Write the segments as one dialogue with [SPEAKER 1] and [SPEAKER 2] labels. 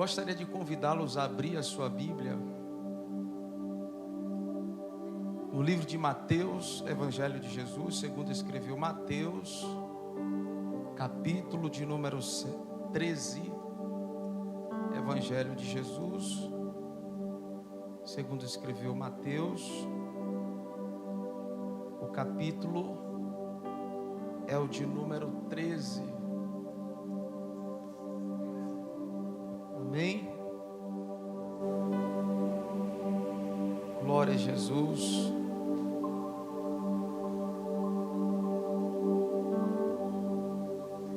[SPEAKER 1] Gostaria de convidá-los a abrir a sua Bíblia no livro de Mateus, Evangelho de Jesus, segundo escreveu Mateus, capítulo de número 13, Evangelho de Jesus, segundo escreveu Mateus, o capítulo é o de número 13. Amém? Glória a Jesus.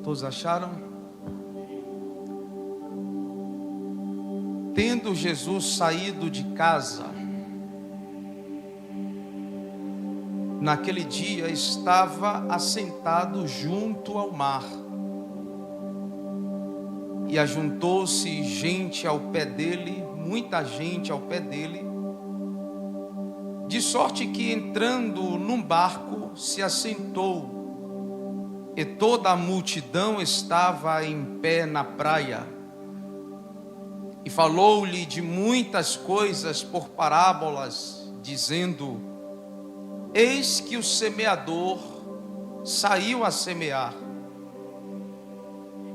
[SPEAKER 1] Todos acharam? Tendo Jesus saído de casa, naquele dia estava assentado junto ao mar. E ajuntou-se gente ao pé dele, muita gente ao pé dele, de sorte que entrando num barco se assentou, e toda a multidão estava em pé na praia. E falou-lhe de muitas coisas por parábolas, dizendo: Eis que o semeador saiu a semear.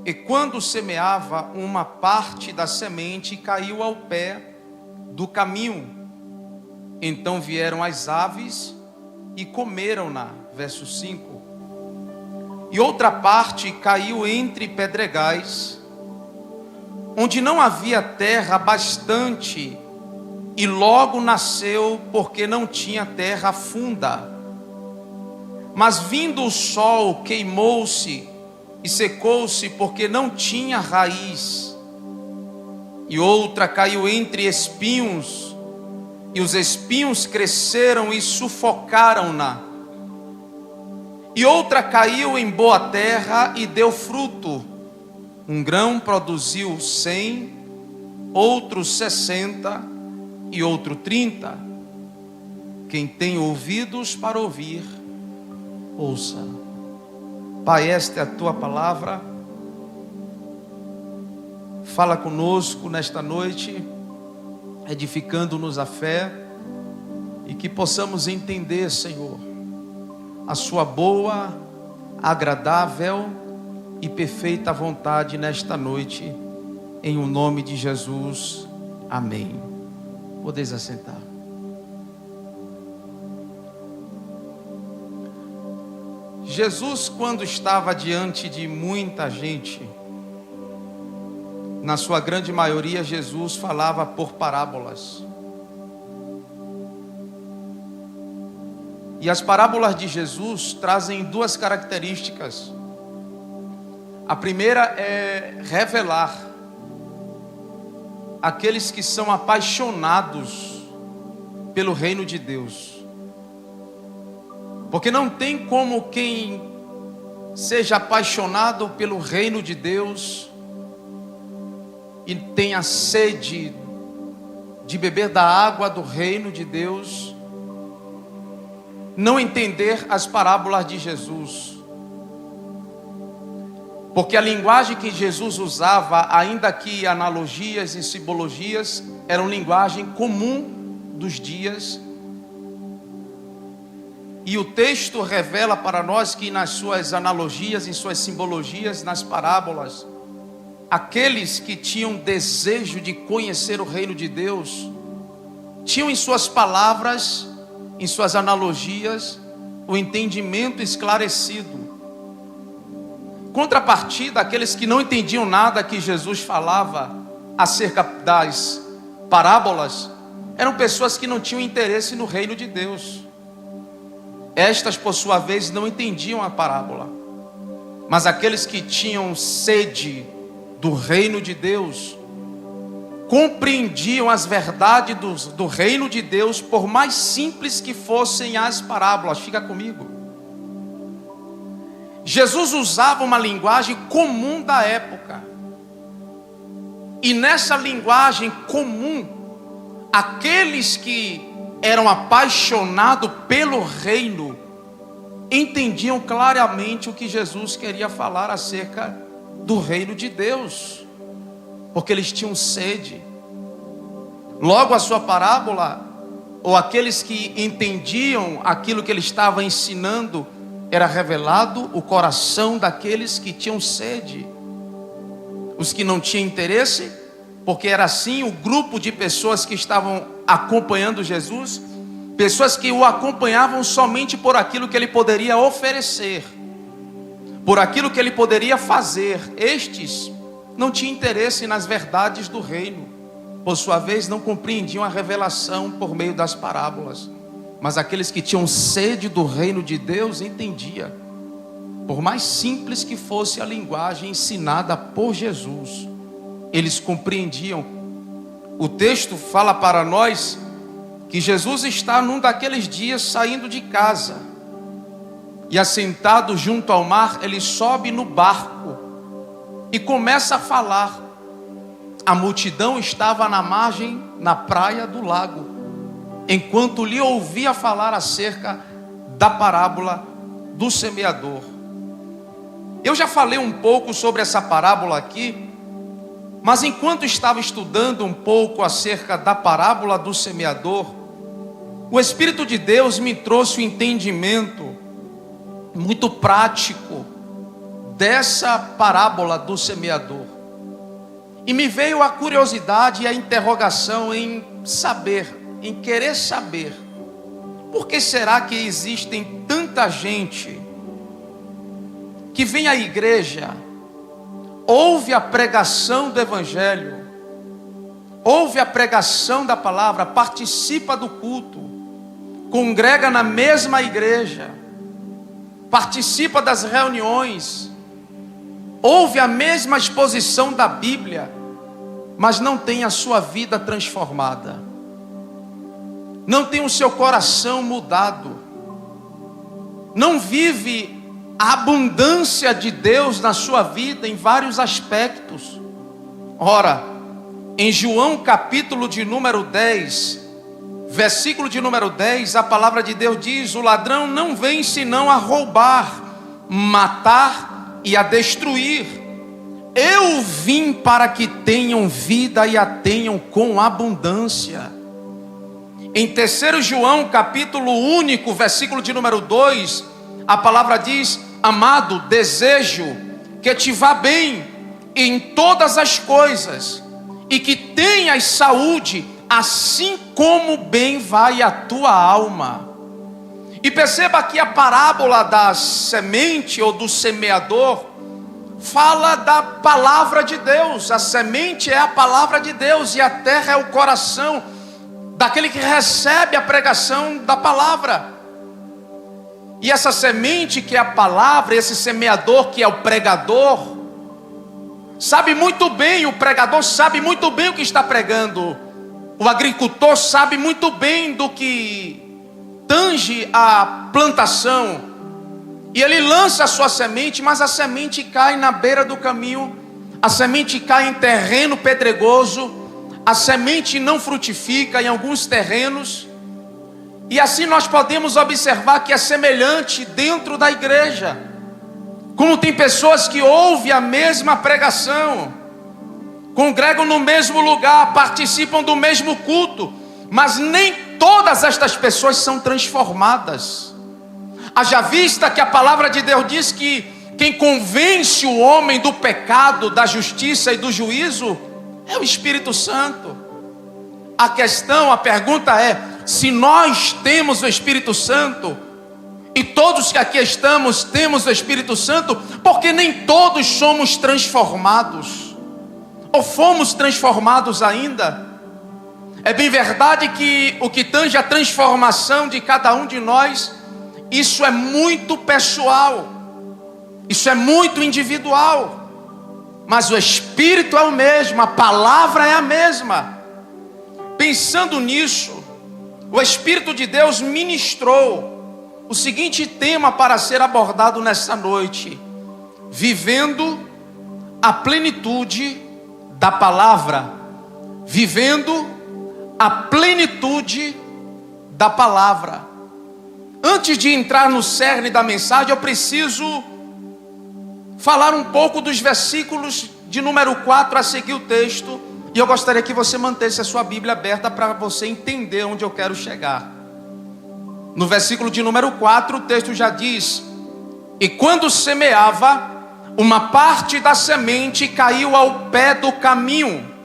[SPEAKER 1] E quando semeava, uma parte da semente caiu ao pé do caminho. Então vieram as aves e comeram-na. Verso 5. E outra parte caiu entre pedregais, onde não havia terra bastante, e logo nasceu, porque não tinha terra funda. Mas vindo o sol, queimou-se e secou-se, porque não tinha raiz. E outra caiu entre espinhos, e os espinhos cresceram e sufocaram-na. E outra caiu em boa terra e deu fruto. Um grão produziu 100, outro 60 e outro 30. Quem tem ouvidos para ouvir, ouça. Pai, esta é a tua palavra. Fala conosco nesta noite, edificando-nos a fé, e que possamos entender, Senhor, a sua boa, agradável e perfeita vontade nesta noite, em o nome de Jesus. Amém. Podeis assentar. Jesus, quando estava diante de muita gente, na sua grande maioria, Jesus falava por parábolas. E as parábolas de Jesus trazem duas características. A primeira é revelar aqueles que são apaixonados pelo reino de Deus. Porque não tem como quem seja apaixonado pelo reino de Deus e tenha sede de beber da água do reino de Deus, não entender as parábolas de Jesus. Porque a linguagem que Jesus usava, ainda que analogias e simbologias, era uma linguagem comum dos dias. E o texto revela para nós que nas suas analogias, em suas simbologias, nas parábolas, aqueles que tinham desejo de conhecer o reino de Deus, tinham em suas palavras, em suas analogias, o entendimento esclarecido. Contrapartida, aqueles que não entendiam nada que Jesus falava acerca das parábolas, eram pessoas que não tinham interesse no reino de Deus. Estas, por sua vez, não entendiam a parábola. Mas aqueles que tinham sede do reino de Deus, compreendiam as verdades do reino de Deus, por mais simples que fossem as parábolas. Fica comigo. Jesus usava uma linguagem comum da época. E nessa linguagem comum, aqueles que eram apaixonados pelo reino entendiam claramente o que Jesus queria falar acerca do reino de Deus. porque eles tinham sede. Logo a sua parábola, ou aqueles que entendiam aquilo que ele estava ensinando, era revelado o coração daqueles que tinham sede. Os que não tinham interesse, porque era assim o grupo de pessoas que estavam acompanhando Jesus, pessoas que o acompanhavam somente por aquilo que ele poderia oferecer, por aquilo que ele poderia fazer. Estes não tinham interesse nas verdades do reino, por sua vez não compreendiam a revelação por meio das parábolas. Mas aqueles que tinham sede do reino de Deus entendiam, por mais simples que fosse a linguagem ensinada por Jesus, eles compreendiam. O texto fala para nós que Jesus está num daqueles dias saindo de casa, e assentado junto ao mar, ele sobe no barco e começa a falar. A multidão estava na margem, na praia do lago, enquanto lhe ouvia falar acerca da parábola do semeador. Eu já falei um pouco sobre essa parábola aqui, mas enquanto estava estudando um pouco acerca da parábola do semeador, o Espírito de Deus me trouxe o entendimento muito prático dessa parábola do semeador. E me veio a curiosidade e a interrogação em saber, em querer saber, por que será que existem tanta gente que vem à igreja, ouve a pregação do evangelho, ouve a pregação da palavra, participa do culto, congrega na mesma igreja, participa das reuniões, ouve a mesma exposição da Bíblia, mas não tem a sua vida transformada, não tem o seu coração mudado, não vive a abundância de Deus na sua vida em vários aspectos. Ora, em João capítulo de número 10, versículo de número 10, a palavra de Deus diz: o ladrão não vem senão a roubar, matar e a destruir. Eu vim para que tenham vida e a tenham com abundância. Em 3 João capítulo único, versículo de número 2, a palavra diz: amado, desejo que te vá bem em todas as coisas e que tenhas saúde, assim como bem vai a tua alma. E perceba que a parábola da semente ou do semeador fala da palavra de Deus. A semente é a palavra de Deus e a terra é o coração daquele que recebe a pregação da palavra. E essa semente que é a palavra, esse semeador que é o pregador, sabe muito bem, o pregador sabe muito bem o que está pregando. O agricultor sabe muito bem do que tange a plantação. E ele lança a sua semente, mas a semente cai na beira do caminho, a semente cai em terreno pedregoso, a semente não frutifica em alguns terrenos. E assim nós podemos observar que é semelhante dentro da igreja. Como tem pessoas que ouvem a mesma pregação, congregam no mesmo lugar, participam do mesmo culto, mas nem todas estas pessoas são transformadas. Haja vista que a palavra de Deus diz que quem convence o homem do pecado, da justiça e do juízo é o Espírito Santo. A pergunta é: se nós temos o Espírito Santo, e todos que aqui estamos temos o Espírito Santo, porque nem todos somos transformados, ou fomos transformados ainda? É bem verdade que o que tange a transformação de cada um de nós, isso é muito pessoal, isso é muito individual, mas o Espírito é o mesmo, a palavra é a mesma. Pensando nisso, o Espírito de Deus ministrou o seguinte tema para ser abordado nesta noite: vivendo a plenitude da palavra. Vivendo a plenitude da palavra. Antes de entrar no cerne da mensagem, eu preciso falar um pouco dos versículos de número 4 a seguir o texto, e eu gostaria que você mantesse a sua Bíblia aberta para você entender onde eu quero chegar. No versículo de número 4, o texto já diz: e quando semeava, uma parte da semente caiu ao pé do caminho.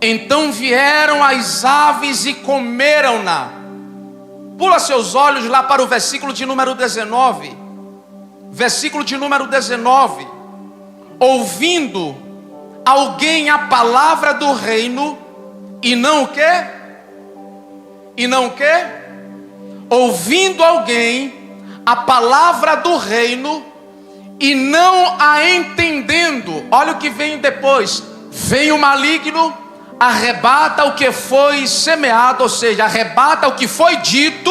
[SPEAKER 1] Então vieram as aves e comeram-na. Pula seus olhos lá para o versículo de número 19. Versículo de número 19. Ouvindo alguém a palavra do reino, e não o quê? E não o quê? Ouvindo alguém a palavra do reino, e não a entendendo. Olha o que vem depois: vem o maligno, arrebata o que foi semeado, ou seja, arrebata o que foi dito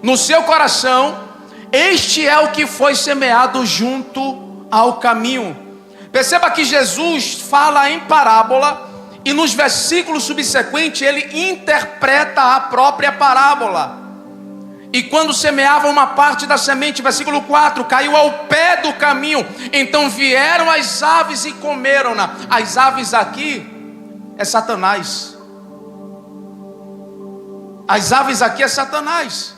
[SPEAKER 1] no seu coração. Este é o que foi semeado junto ao caminho. Perceba que Jesus fala em parábola, e nos versículos subsequentes ele interpreta a própria parábola. E quando semeava, uma parte da semente, versículo 4, caiu ao pé do caminho. Então vieram as aves e comeram-na. As aves aqui é Satanás. As aves aqui é Satanás.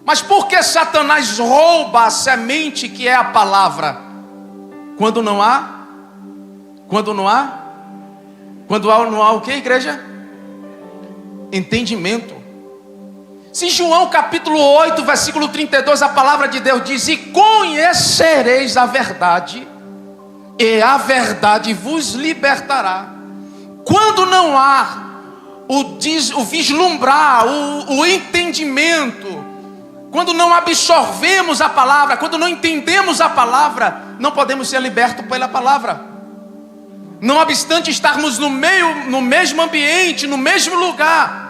[SPEAKER 1] Mas por que Satanás rouba a semente que é a palavra? Quando não há? Quando não há? Quando não há o que, igreja? Entendimento. Se João capítulo 8, versículo 32, a palavra de Deus diz: e conhecereis a verdade, e a verdade vos libertará. Quando não há o vislumbrar, o entendimento, quando não absorvemos a palavra, quando não entendemos a palavra, não podemos ser libertos pela palavra. Não obstante estarmos no mesmo ambiente, no mesmo lugar,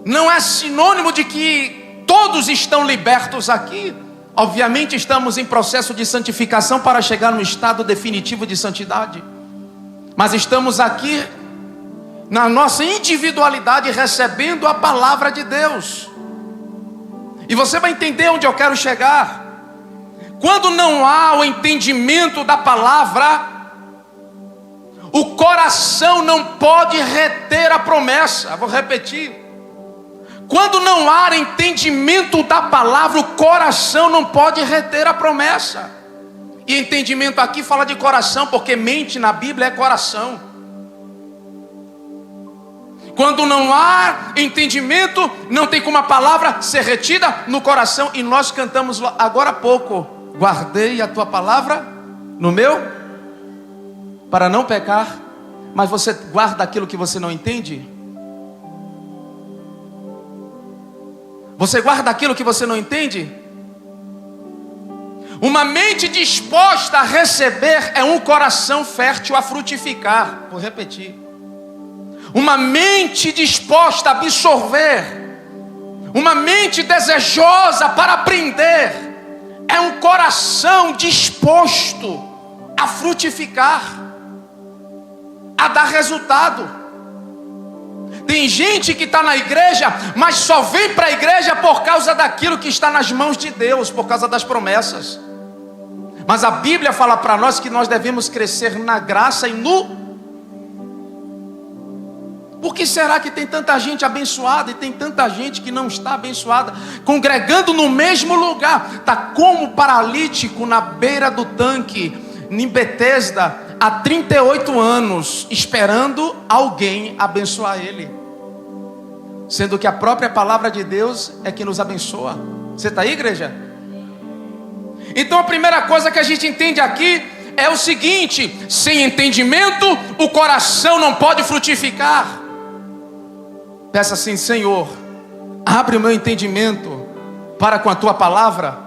[SPEAKER 1] não é sinônimo de que todos estão libertos aqui. Obviamente estamos em processo de santificação para chegar no estado definitivo de santidade. Mas estamos aqui na nossa individualidade recebendo a palavra de Deus. E você vai entender onde eu quero chegar. Quando não há o entendimento da palavra, o coração não pode reter a promessa. Vou repetir. Quando não há entendimento da palavra, o coração não pode reter a promessa. E entendimento aqui fala de coração, porque mente na Bíblia é coração. Quando não há entendimento, não tem como a palavra ser retida no coração. E nós cantamos agora há pouco: guardei a tua palavra no meu, para não pecar. Mas você guarda aquilo que você não entende? Você guarda aquilo que você não entende? Uma mente disposta a receber é um coração fértil a frutificar. Vou repetir. Uma mente disposta a absorver, uma mente desejosa para aprender, é um coração disposto a frutificar, a dar resultado. Tem gente que está na igreja, mas só vem para a igreja por causa daquilo que está nas mãos de Deus, por causa das promessas. Mas a Bíblia fala para nós que nós devemos crescer na graça e no... Por que será que tem tanta gente abençoada e tem tanta gente que não está abençoada, congregando no mesmo lugar? Está como paralítico na beira do tanque, em Betesda, há 38 anos, esperando alguém abençoar ele, sendo que a própria palavra de Deus é que nos abençoa. Você está aí, igreja? Então a primeira coisa que a gente entende aqui é o seguinte: sem entendimento o coração não pode frutificar. Peça assim: Senhor, abre o meu entendimento para com a tua palavra.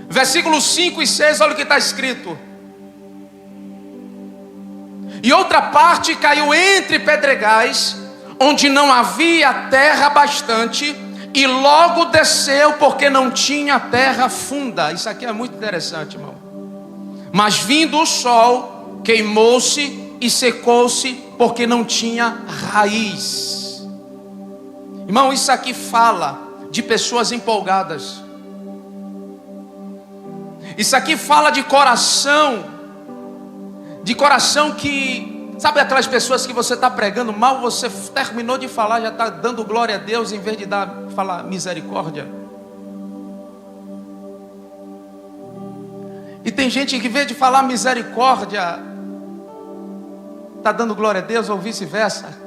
[SPEAKER 1] Versículos 5 e 6, olha o que está escrito: e outra parte caiu entre pedregais, onde não havia terra bastante, e logo desceu, porque não tinha terra funda. Isso aqui é muito interessante, irmão. Mas vindo o sol, queimou-se e secou-se, porque não tinha raiz. Irmão, isso aqui fala de pessoas empolgadas. Isso aqui fala de coração que, sabe aquelas pessoas que você está pregando mal, você terminou de falar, já está dando glória a Deus, em vez de falar misericórdia. E tem gente que, em vez de falar misericórdia, está dando glória a Deus, ou vice-versa.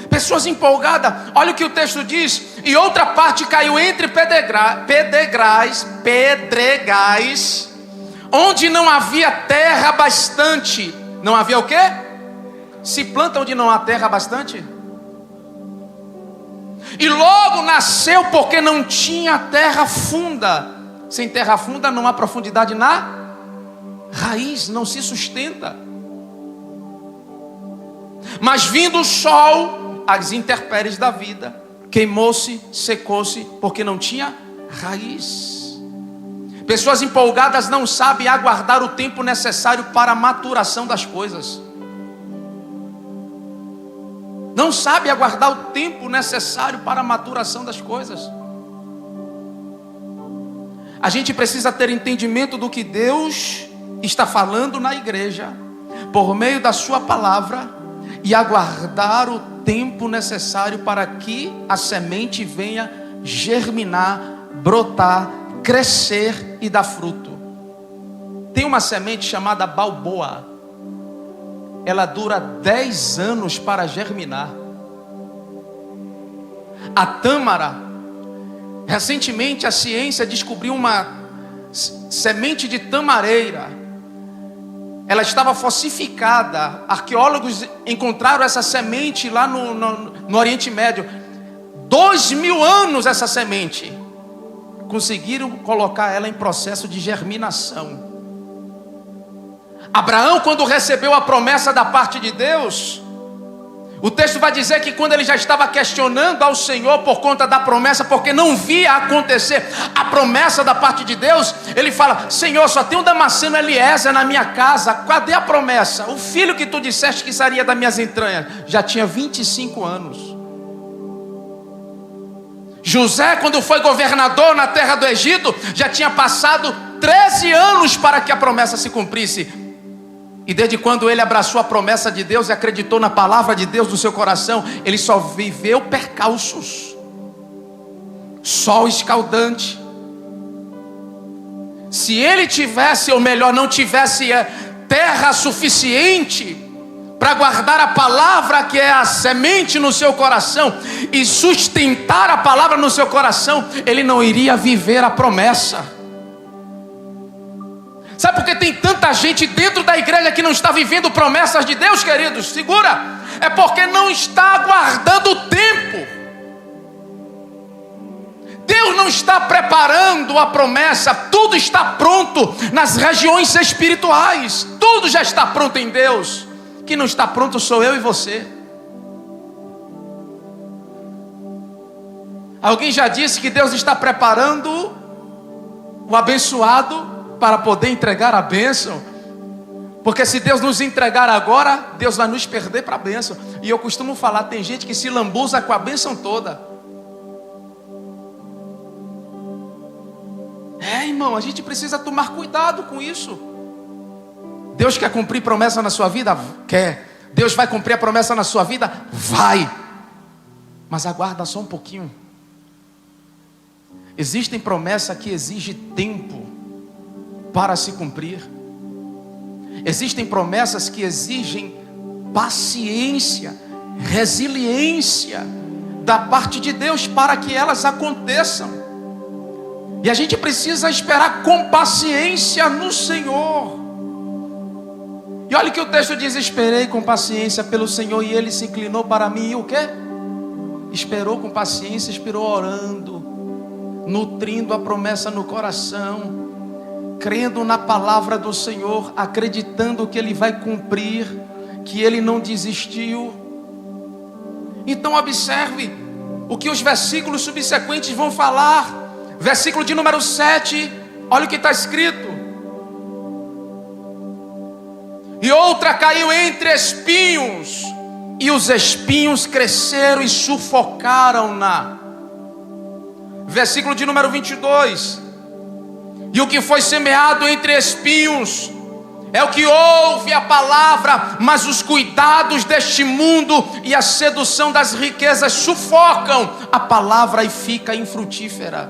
[SPEAKER 1] Pessoas empolgadas, olha o que o texto diz: e outra parte caiu entre pedregais, onde não havia terra bastante. Não havia o quê? Se planta onde não há terra bastante. E logo nasceu porque não tinha terra funda. Sem terra funda não há profundidade na raiz, não se sustenta. Mas vindo o sol, as intempéries da vida, queimou-se, secou-se, porque não tinha raiz. Pessoas empolgadas não sabem aguardar o tempo necessário para a maturação das coisas. Não sabem aguardar o tempo necessário para a maturação das coisas. A gente precisa ter entendimento do que Deus está falando na igreja, por meio da sua palavra, e aguardar o tempo necessário para que a semente venha germinar, brotar, crescer e dar fruto. Tem uma semente chamada balboa. Ela dura 10 anos para germinar. A tâmara, recentemente a ciência descobriu uma semente de tamareira. Ela estava falsificada. Arqueólogos encontraram essa semente lá no Oriente Médio. 2000 anos essa semente. Conseguiram colocar ela em processo de germinação. Abraão, quando recebeu a promessa da parte de Deus, o texto vai dizer que quando ele já estava questionando ao Senhor por conta da promessa, porque não via acontecer a promessa da parte de Deus, ele fala: Senhor, só tem um Damasceno Eliezer na minha casa, cadê a promessa? O filho que tu disseste que seria das minhas entranhas, já tinha 25 anos. José, quando foi governador na terra do Egito, já tinha passado 13 anos para que a promessa se cumprisse. E desde quando ele abraçou a promessa de Deus e acreditou na palavra de Deus no seu coração, ele só viveu percalços, sol escaldante. Se ele tivesse, ou melhor, não tivesse terra suficiente para guardar a palavra que é a semente no seu coração e sustentar a palavra no seu coração, ele não iria viver a promessa. Sabe por que tem tanta gente dentro da igreja que não está vivendo promessas de Deus, queridos? Segura! É porque não está aguardando o tempo. Deus não está preparando a promessa. Tudo está pronto nas regiões espirituais. Tudo já está pronto em Deus. Que não está pronto sou eu e você. Alguém já disse que Deus está preparando o abençoado para poder entregar a bênção. Porque se Deus nos entregar agora, Deus vai nos perder para a bênção. E eu costumo falar, tem gente que se lambuza com a bênção toda. Irmão, a gente precisa tomar cuidado com isso. Deus quer cumprir promessa na sua vida? Quer. Deus vai cumprir a promessa na sua vida? Vai. Mas aguarda só um pouquinho. Existem promessas que exigem tempo para se cumprir. Existem promessas que exigem paciência, resiliência da parte de Deus para que elas aconteçam. E a gente precisa esperar com paciência no Senhor. E olha o que o texto diz: esperei com paciência pelo Senhor e Ele se inclinou para mim. E o quê? Esperou com paciência, esperou orando, nutrindo a promessa no coração, crendo na palavra do Senhor, acreditando que Ele vai cumprir, que Ele não desistiu. Então observe o que os versículos subsequentes vão falar. Versículo de número 7, olha o que está escrito: e outra caiu entre espinhos, e os espinhos cresceram e sufocaram-na. Versículo de número 22: E o que foi semeado entre espinhos é o que ouve a palavra, mas os cuidados deste mundo e a sedução das riquezas sufocam a palavra e fica infrutífera.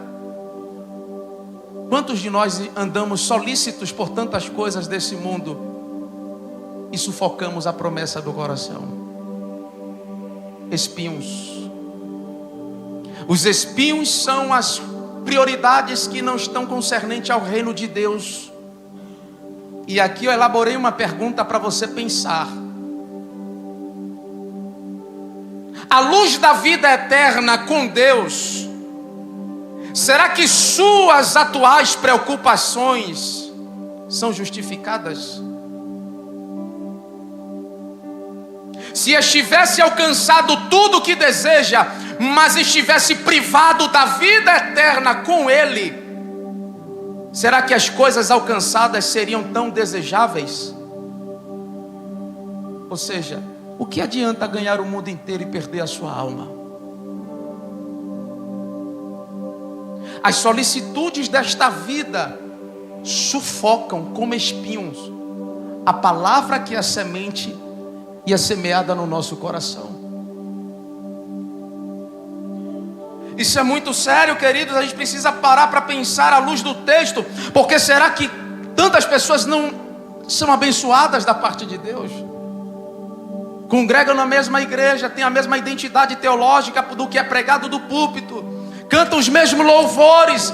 [SPEAKER 1] Quantos de nós andamos solícitos por tantas coisas desse mundo e sufocamos a promessa do coração? Espinhos. Os espinhos são as prioridades que não estão concernentes ao reino de Deus. E aqui eu elaborei uma pergunta para você pensar. À luz da vida eterna com Deus, será que suas atuais preocupações são justificadas? Se estivesse alcançado tudo o que deseja, mas estivesse privado da vida eterna com Ele, será que as coisas alcançadas seriam tão desejáveis? Ou seja, o que adianta ganhar o mundo inteiro e perder a sua alma? As solicitudes desta vida sufocam como espinhos a palavra que é a semente e é semeada no nosso coração. Isso é muito sério, queridos. A gente precisa parar para pensar à luz do texto, porque será que tantas pessoas não são abençoadas da parte de Deus? Congregam na mesma igreja, têm a mesma identidade teológica do que é pregado do púlpito, cantam os mesmos louvores,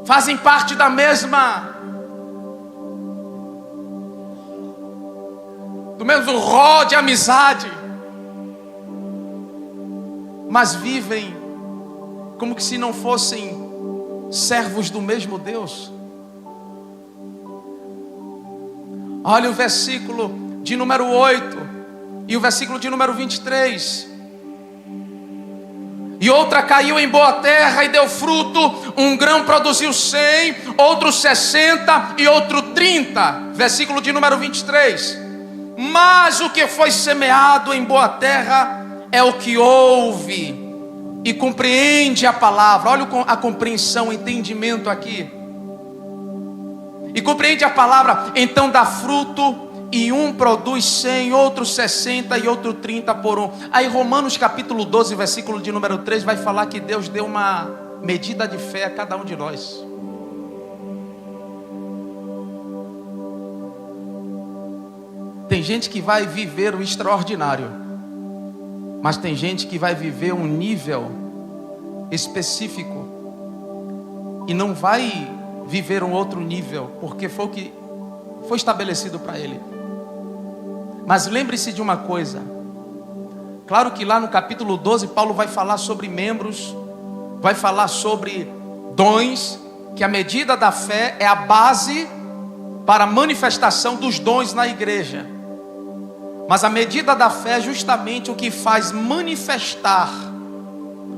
[SPEAKER 1] fazem parte do mesmo rol de amizade, mas vivem como que se não fossem servos do mesmo Deus. Olha o versículo de número 8 e o versículo de número 23. E outra caiu em boa terra e deu fruto, um grão produziu 100, outro 60 e outro 30. Versículo de número 23. Mas o que foi semeado em boa terra é o que ouve e compreende a palavra. Olha a compreensão, o entendimento aqui. E compreende a palavra, então dá fruto, e um produz 100, outro 60 e outro 30 por um. Aí Romanos capítulo 12, versículo de número 3 vai falar que Deus deu uma medida de fé a cada um de nós. Tem gente que vai viver o extraordinário, mas tem gente que vai viver um nível específico e não vai viver um outro nível, porque foi o que foi estabelecido para ele. Mas lembre-se de uma coisa. Claro que lá no capítulo 12 Paulo vai falar sobre membros, vai falar sobre dons, que a medida da fé é a base para a manifestação dos dons na igreja. Mas a medida da fé é justamente o que faz manifestar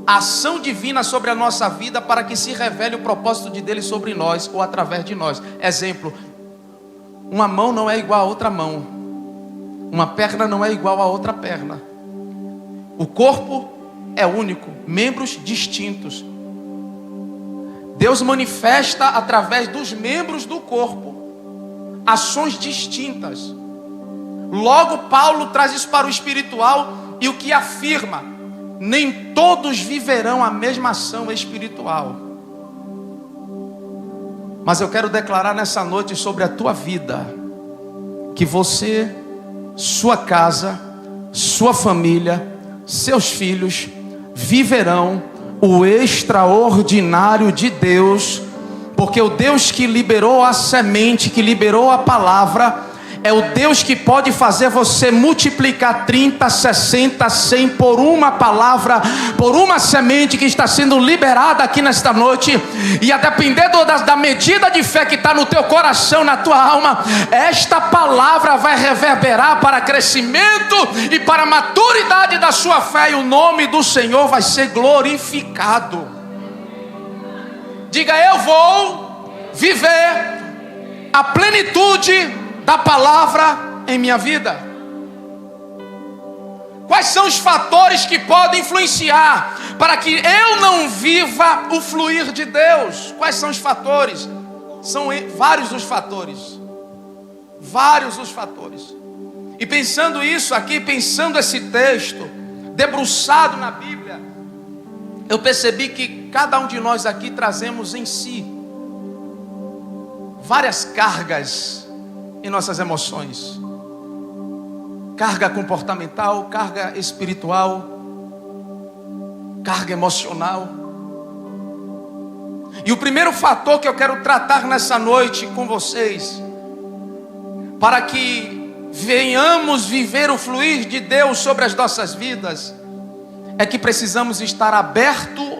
[SPEAKER 1] a ação divina sobre a nossa vida, para que se revele o propósito de Deus sobre nós ou através de nós. Exemplo: uma mão não é igual a outra mão, uma perna não é igual a outra perna. O corpo é único, membros distintos. Deus manifesta através dos membros do corpo ações distintas. Logo, Paulo traz isso para o espiritual e o que afirma: nem todos viverão a mesma ação espiritual. Mas eu quero declarar nessa noite sobre a tua vida, que você, sua casa, sua família, seus filhos viverão o extraordinário de Deus, porque o Deus que liberou a semente, que liberou a palavra, é o Deus que pode fazer você multiplicar 30, 60, 100 por uma palavra, por uma semente que está sendo liberada aqui nesta noite. E a depender da medida de fé que está no teu coração, na tua alma, esta palavra vai reverberar para crescimento e para a maturidade da sua fé, e o nome do Senhor vai ser glorificado. Diga: eu vou viver a plenitude da palavra em minha vida. Quais são os fatores que podem influenciar para que eu não viva o fluir de Deus? Quais são os fatores? São vários os fatores. Vários os fatores. E pensando isso aqui, pensando esse texto, debruçado na Bíblia, eu percebi que cada um de nós aqui trazemos em si várias cargas em nossas emoções. Carga comportamental, carga espiritual, carga emocional. E o primeiro fator que eu quero tratar nessa noite com vocês, para que venhamos viver o fluir de Deus sobre as nossas vidas, é que precisamos estar abertos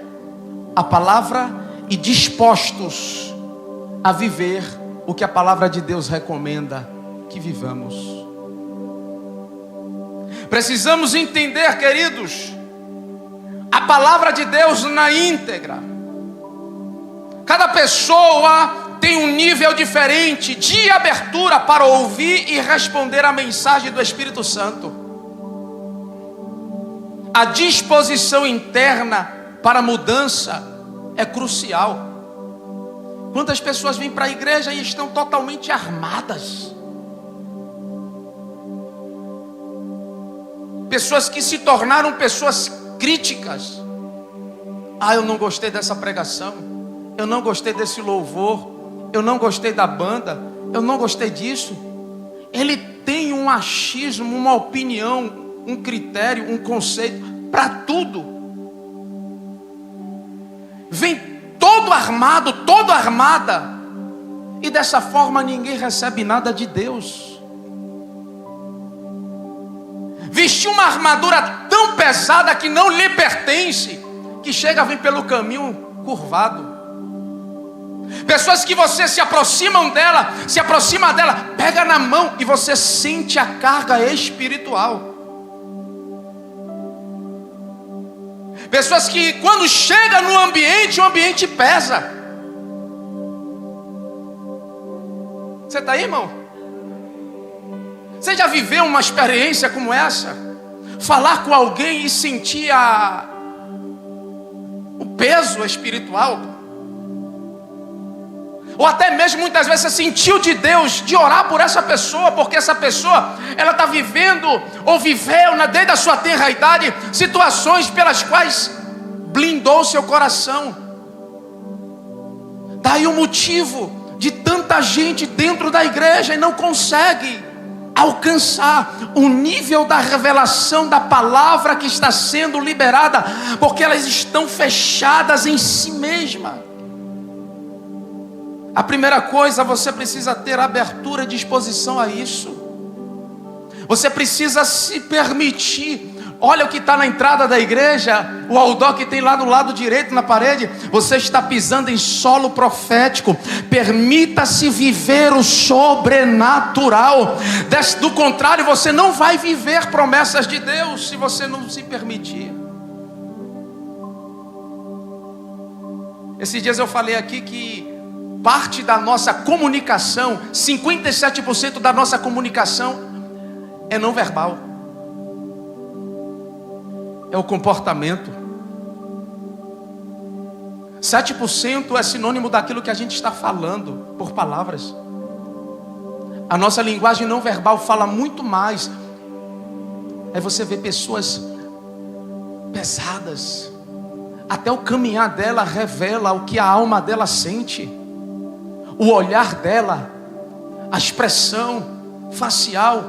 [SPEAKER 1] à palavra e dispostos a viver o que a palavra de Deus recomenda que vivamos. Precisamos entender, queridos, a palavra de Deus na íntegra. Cada pessoa tem um nível diferente de abertura para ouvir e responder à mensagem do Espírito Santo. A disposição interna para a mudança é crucial. Quantas pessoas vêm para a igreja e estão totalmente armadas? Pessoas que se tornaram pessoas críticas. Eu não gostei dessa pregação. Eu não gostei desse louvor. Eu não gostei da banda. Eu não gostei disso. Ele tem um achismo, uma opinião, um critério, um conceito para tudo. Vem todo armado, toda armada. E dessa forma ninguém recebe nada de Deus. Vestiu uma armadura tão pesada que não lhe pertence, que chega a vir pelo caminho curvado. Pessoas que você se aproxima dela, pega na mão e você sente a carga espiritual. Pessoas que quando chega no ambiente, o ambiente pesa. Você está aí, irmão? Você já viveu uma experiência como essa? Falar com alguém e sentir o peso espiritual? Ou até mesmo muitas vezes você sentiu de Deus de orar por essa pessoa, porque essa pessoa ela está vivendo ou viveu desde a sua tenra idade situações pelas quais blindou seu coração. Daí o motivo de tanta gente dentro da igreja e não consegue alcançar o nível da revelação da palavra que está sendo liberada, porque elas estão fechadas em si mesma. A primeira coisa, você precisa ter abertura e disposição a isso. Você precisa se permitir. Olha o que está na entrada da igreja, o outdoor que tem lá do lado direito na parede. Você está pisando em solo profético. Permita-se viver o sobrenatural. Do contrário, você não vai viver promessas de Deus se você não se permitir. Esses dias eu falei aqui que parte da nossa comunicação, 57% da nossa comunicação é não verbal. É o comportamento. 7% é sinônimo daquilo que a gente está falando por palavras. A nossa linguagem não verbal fala muito mais. Aí você vê pessoas pesadas. Até o caminhar dela revela o que a alma dela sente. O olhar dela, a expressão facial,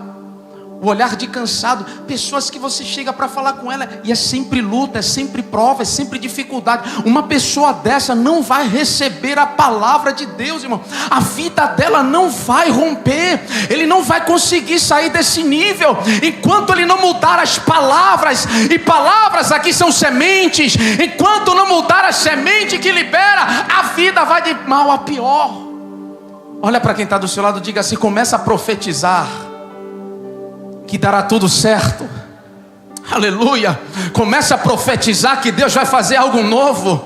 [SPEAKER 1] o olhar de cansado. Pessoas que você chega para falar com ela e é sempre luta, é sempre prova, é sempre dificuldade. Uma pessoa dessa não vai receber a palavra de Deus, irmão. A vida dela não vai romper. Ele não vai conseguir sair desse nível enquanto ele não mudar as palavras. E palavras aqui são sementes. Enquanto não mudar a semente que libera, a vida vai de mal a pior. Olha para quem está do seu lado, diga assim: começa a profetizar que dará tudo certo. Aleluia. Comece a profetizar que Deus vai fazer algo novo.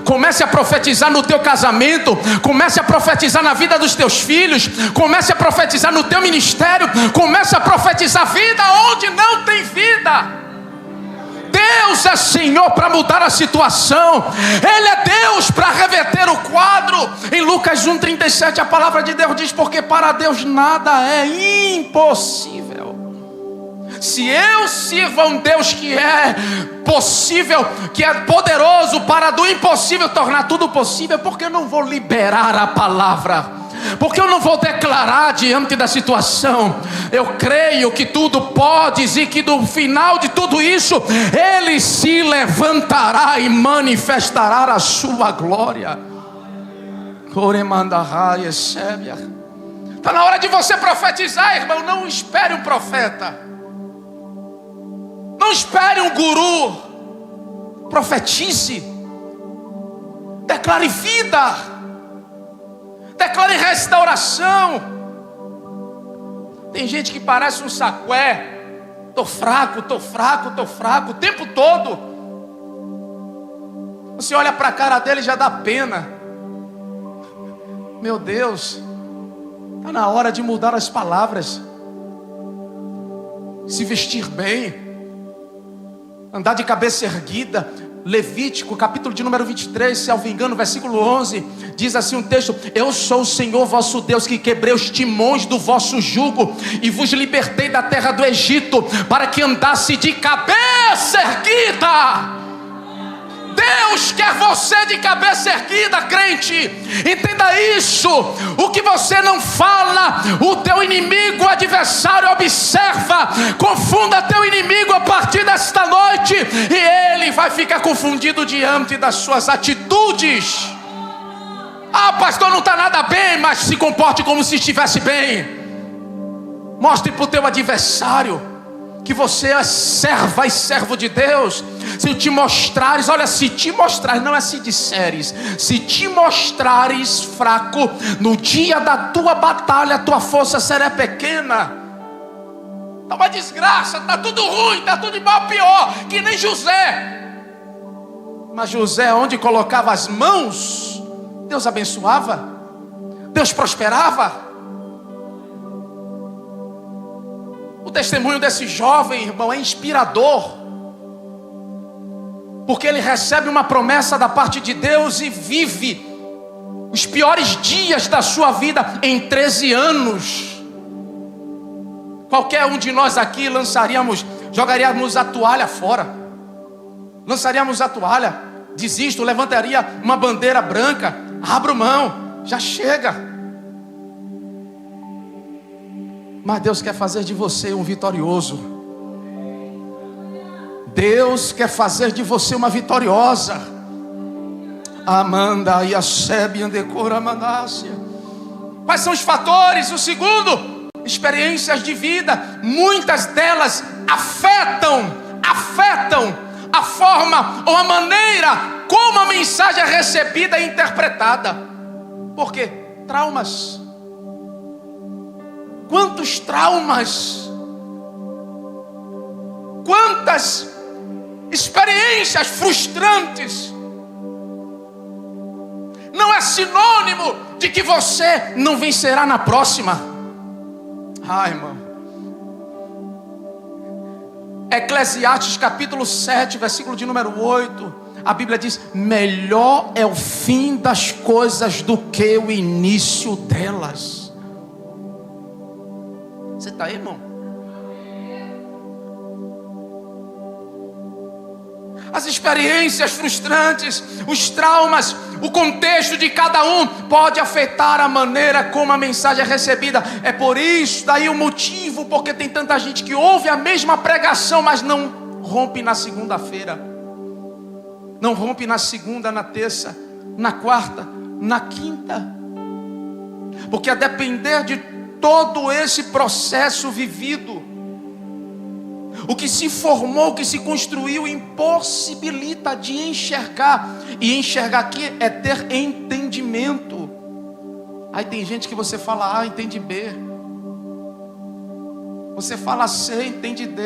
[SPEAKER 1] Comece a profetizar no teu casamento. Comece a profetizar na vida dos teus filhos. Comece a profetizar no teu ministério. Comece a profetizar vida onde não tem vida. Deus é Senhor para mudar a situação. Ele é Deus para reverter o quadro. Em Lucas 1,37 a palavra de Deus diz: porque para Deus nada é impossível. Se eu sirvo a um Deus que é possível, que é poderoso para do impossível tornar tudo possível, por que eu não vou liberar a palavra? Porque eu não vou declarar diante da situação? Eu creio que tudo podes e que no final de tudo isso Ele se levantará e manifestará a sua glória. Está na hora de você profetizar, irmão. Não espere um profeta, não espere um guru. Profetize, declare vida, declare restauração. Tem gente que parece um sacué. Estou fraco o tempo todo. Você olha para a cara dele e já dá pena. Meu Deus, está na hora de mudar as palavras, se vestir bem, andar de cabeça erguida. Levítico, capítulo de número 23, se não me engano, versículo 11, diz assim um texto: eu sou o Senhor vosso Deus, que quebrei os timões do vosso jugo e vos libertei da terra do Egito, para que andasse de cabeça erguida. Deus quer você de cabeça erguida, crente. Entenda isso. O que você não fala, o teu inimigo, o adversário observa. Confunda teu inimigo a partir desta noite, e ele vai ficar confundido diante das suas atitudes. Ah, pastor, não está nada bem, mas se comporte como se estivesse bem. Mostre para o teu adversário que você é serva e servo de Deus. Se te mostrares, olha, se te mostrares, não é se disseres, se te mostrares fraco, no dia da tua batalha, a tua força será pequena. Está uma desgraça, está tudo ruim, está tudo de mal a pior, que nem José. Mas José, onde colocava as mãos, Deus abençoava, Deus prosperava. O testemunho desse jovem, irmão, é inspirador, porque ele recebe uma promessa da parte de Deus e vive os piores dias da sua vida em 13 anos. Qualquer um de nós aqui jogaríamos a toalha fora, lançaríamos a toalha, desisto, levantaria uma bandeira branca, abro mão, já chega. Mas Deus quer fazer de você um vitorioso. Deus quer fazer de você uma vitoriosa. Amanda e a Sébia decora Manácia. Quais são os fatores? O segundo, experiências de vida. Muitas delas afetam a forma ou a maneira como a mensagem é recebida e interpretada. Por quê? Traumas. Quantos traumas, quantas experiências frustrantes. Não é sinônimo de que você não vencerá na próxima. Ai, irmão. Eclesiastes capítulo 7, versículo de número 8, a Bíblia diz: melhor é o fim das coisas do que o início delas. Você está aí, irmão? As experiências frustrantes, os traumas, o contexto de cada um pode afetar a maneira como a mensagem é recebida. É por isso, daí o motivo, porque tem tanta gente que ouve a mesma pregação, mas não rompe na segunda-feira, não rompe na segunda, na terça, na quarta, na quinta, porque a depender de todo esse processo vivido, o que se formou, o que se construiu, impossibilita de enxergar. E enxergar aqui é ter entendimento. Aí tem gente que você fala A, entende B. Você fala C, entende D.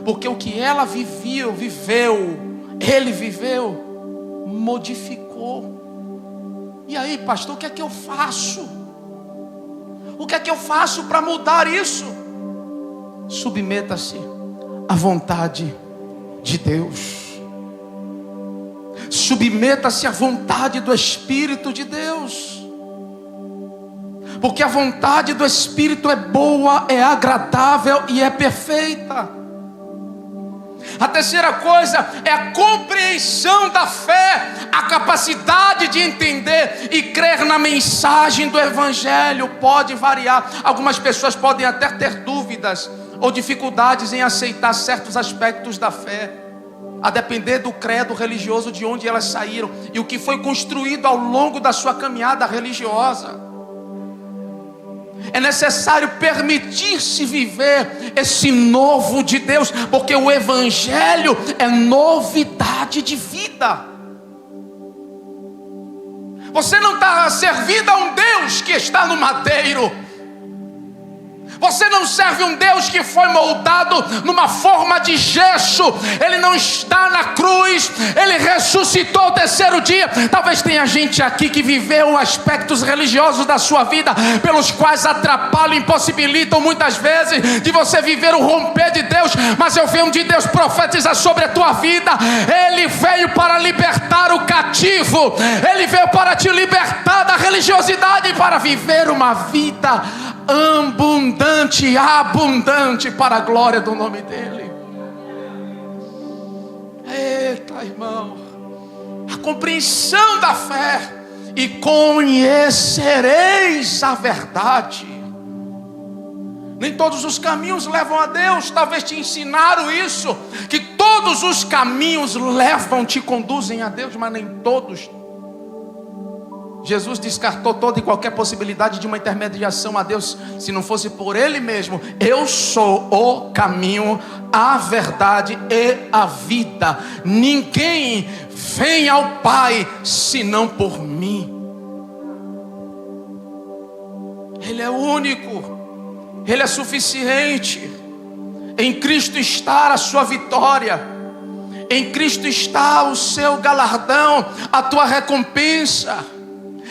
[SPEAKER 1] Porque o que ela viveu, ele viveu, modificou. E aí, pastor, o que é que eu faço? O que é que eu faço para mudar isso? Submeta-se à vontade de Deus. Submeta-se à vontade do Espírito de Deus. Porque a vontade do Espírito é boa, é agradável e é perfeita. A terceira coisa é a compreensão da fé, a capacidade de entender e crer na mensagem do Evangelho. Pode variar, algumas pessoas podem até ter dúvidas ou dificuldades em aceitar certos aspectos da fé, a depender do credo religioso de onde elas saíram e o que foi construído ao longo da sua caminhada religiosa. É necessário permitir-se viver esse novo de Deus, porque o Evangelho é novidade de vida. Você não está servindo a um Deus que está no madeiro. Você não serve um Deus que foi moldado numa forma de gesso. Ele não está na cruz. Ele ressuscitou ao terceiro dia. Talvez tenha gente aqui que viveu aspectos religiosos da sua vida, pelos quais atrapalham, impossibilitam muitas vezes de você viver o romper de Deus. Mas eu venho de Deus profetizar sobre a tua vida. Ele veio para libertar o cativo. Ele veio para te libertar da religiosidade, para viver uma vida abundante para a glória do nome dele. Eita, irmão, a compreensão da fé. E conhecereis a verdade. Nem todos os caminhos levam a Deus. Talvez te ensinaram isso, que todos os caminhos levam, te conduzem a Deus, mas nem todos. Jesus descartou toda e qualquer possibilidade de uma intermediação a Deus, se não fosse por Ele mesmo. Eu sou o caminho, a verdade e a vida. Ninguém vem ao Pai senão por mim. Ele é único, Ele é suficiente. Em Cristo está a sua vitória, em Cristo está o seu galardão, a tua recompensa.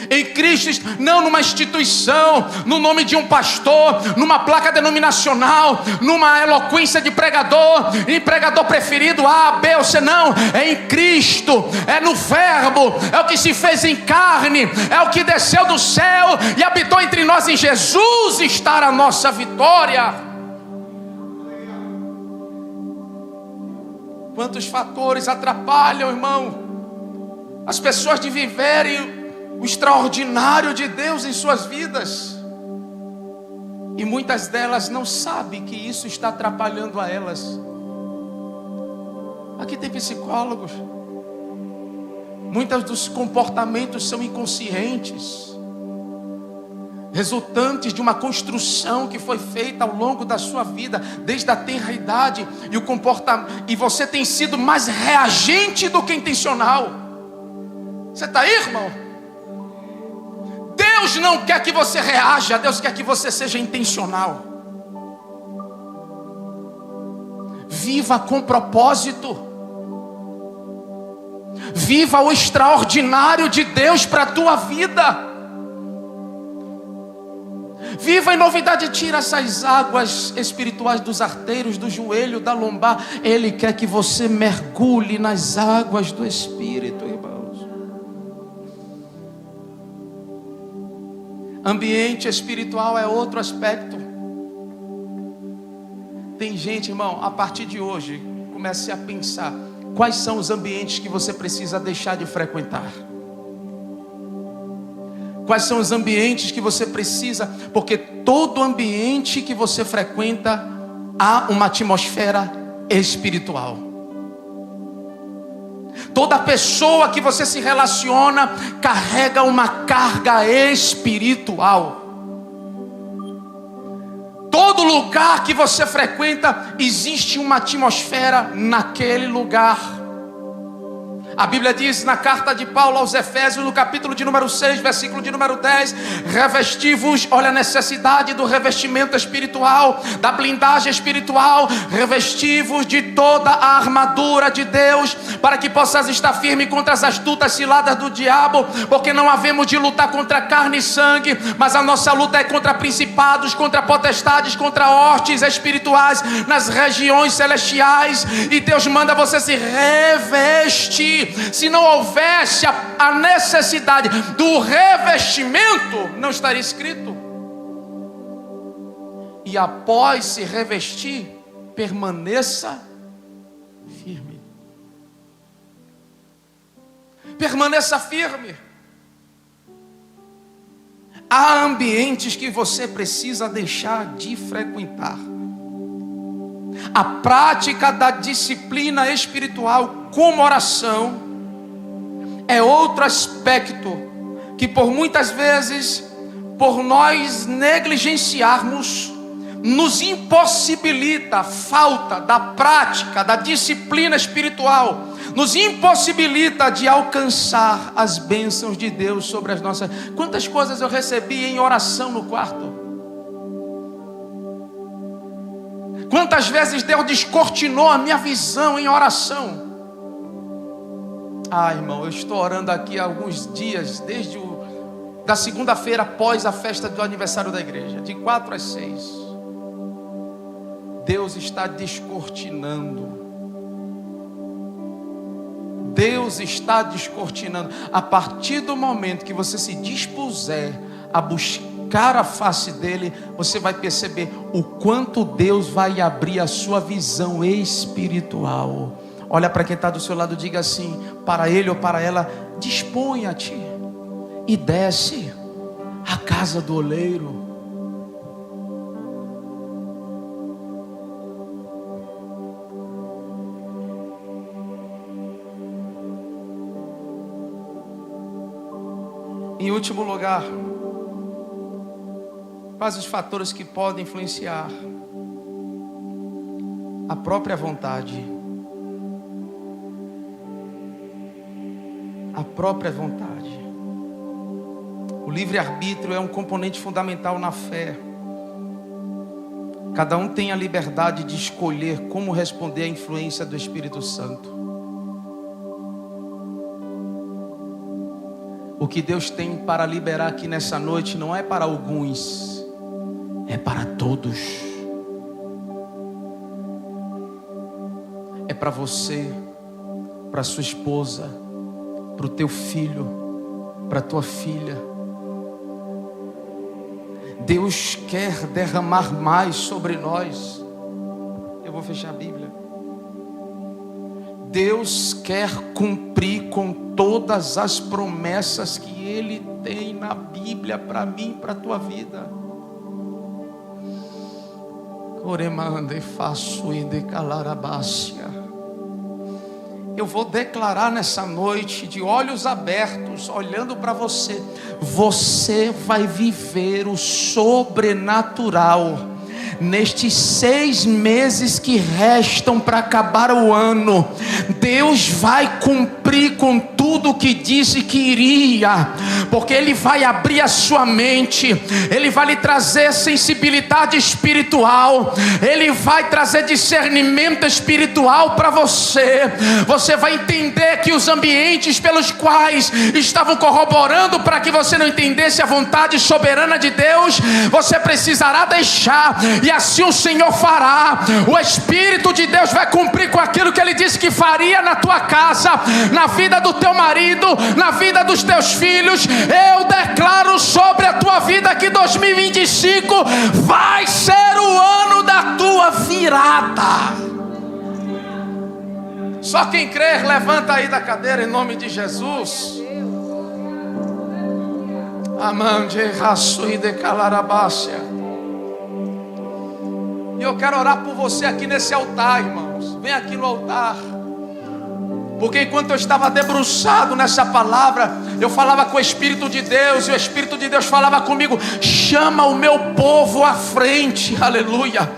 [SPEAKER 1] Em Cristo, não numa instituição, no nome de um pastor, numa placa denominacional, numa eloquência de pregador, e pregador preferido A, B ou C, não. É em Cristo, é no Verbo, é o que se fez em carne, é o que desceu do céu e habitou entre nós. Em Jesus está a nossa vitória. Quantos fatores atrapalham, irmão, as pessoas de viverem o extraordinário de Deus em suas vidas, e muitas delas não sabem que isso está atrapalhando a elas. Aqui tem psicólogos. Muitos dos comportamentos são inconscientes, resultantes de uma construção que foi feita ao longo da sua vida, desde a tenra idade, e o comportamento, e você tem sido mais reagente do que intencional. Você está aí, irmão? Deus não quer que você reaja, Deus quer que você seja intencional. Viva com propósito. Viva o extraordinário de Deus para a tua vida. Viva em novidade. Tira essas águas espirituais dos arteiros, do joelho, da lombar. Ele quer que você mergulhe nas águas do Espírito, irmãos. Ambiente espiritual é outro aspecto. Tem gente, irmão, a partir de hoje, comece a pensar: quais são os ambientes que você precisa deixar de frequentar? Quais são os ambientes que você precisa? Porque todo ambiente que você frequenta há uma atmosfera espiritual. Toda pessoa que você se relaciona carrega uma carga espiritual. Todo lugar que você frequenta existe uma atmosfera naquele lugar. A Bíblia diz na carta de Paulo aos Efésios, no capítulo de número 6, versículo de número 10, revesti-vos, olha a necessidade do revestimento espiritual, da blindagem espiritual, revesti-vos de toda a armadura de Deus, para que possas estar firme contra as astutas ciladas do diabo, porque não havemos de lutar contra carne e sangue, mas a nossa luta é contra principados, contra potestades, contra hostes espirituais nas regiões celestiais, e Deus manda você se revestir. Se não houvesse a necessidade do revestimento, não estaria escrito. E após se revestir, permaneça firme. Permaneça firme. Há ambientes que você precisa deixar de frequentar. A prática da disciplina espiritual como oração é outro aspecto que por muitas vezes, por nós negligenciarmos, nos impossibilita. A falta da prática da disciplina espiritual nos impossibilita de alcançar as bênçãos de Deus sobre as nossas. Quantas coisas eu recebi em oração no quarto? Quantas vezes Deus descortinou a minha visão em oração? Irmão, eu estou orando aqui há alguns dias, desde da segunda-feira após a festa do aniversário da igreja, de 4 às 6. Deus está descortinando. Deus está descortinando. A partir do momento que você se dispuser a buscar a face dele, você vai perceber o quanto Deus vai abrir a sua visão espiritual. Olha para quem está do seu lado e diga assim para ele ou para ela: disponha-te e desce à casa do oleiro. Em último lugar, quais os fatores que podem influenciar? A própria vontade. A própria vontade. O livre-arbítrio é um componente fundamental na fé. Cada um tem a liberdade de escolher como responder à influência do Espírito Santo. O que Deus tem para liberar aqui nessa noite não é para alguns, é para todos. É para você, para sua esposa, para o teu filho, para a tua filha. Deus quer derramar mais sobre nós. Eu vou fechar a Bíblia. Deus quer cumprir com todas as promessas que Ele tem na Bíblia para mim, para a tua vida. Coremande faço e decalarabácia. Eu vou declarar nessa noite, de olhos abertos, olhando para você. Você vai viver o sobrenatural nestes 6 meses que restam para acabar o ano. Deus vai cumprir com tudo que disse que iria, porque Ele vai abrir a sua mente, Ele vai lhe trazer sensibilidade espiritual, Ele vai trazer discernimento espiritual para você. Você vai entender que os ambientes pelos quais estavam corroborando para que você não entendesse a vontade soberana de Deus, você precisará deixar. E assim o Senhor fará. O Espírito de Deus vai cumprir com aquilo que Ele disse que faria na tua casa, na vida do teu marido, na vida dos teus filhos. Eu declaro sobre a tua vida que 2025 vai ser o ano da tua virada. Só quem crer, levanta aí da cadeira em nome de Jesus. Amande raço e decalarabácia. E eu quero orar por você aqui nesse altar, irmãos. Vem aqui no altar. Porque enquanto eu estava debruçado nessa palavra, eu falava com o Espírito de Deus, e o Espírito de Deus falava comigo: chama o meu povo à frente, aleluia.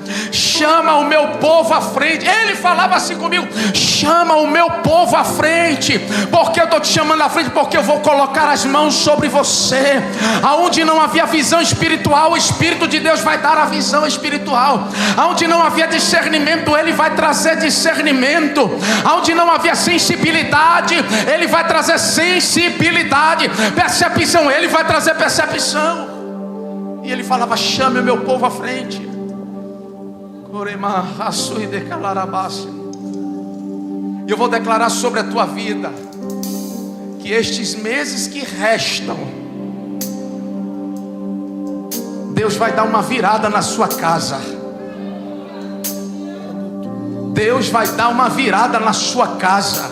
[SPEAKER 1] chama o meu povo à frente. Ele falava assim comigo: chama o meu povo à frente. Porque eu estou te chamando à frente? Porque eu vou colocar as mãos sobre você. Aonde não havia visão espiritual, o Espírito de Deus vai dar a visão espiritual. Aonde não havia discernimento, Ele vai trazer discernimento. Aonde não havia sensibilidade, Ele vai trazer sensibilidade. Percepção, Ele vai trazer percepção. E Ele falava: chame o meu povo à frente. E eu vou declarar sobre a tua vida que estes meses que restam, Deus vai dar uma virada na sua casa. Deus vai dar uma virada na sua casa.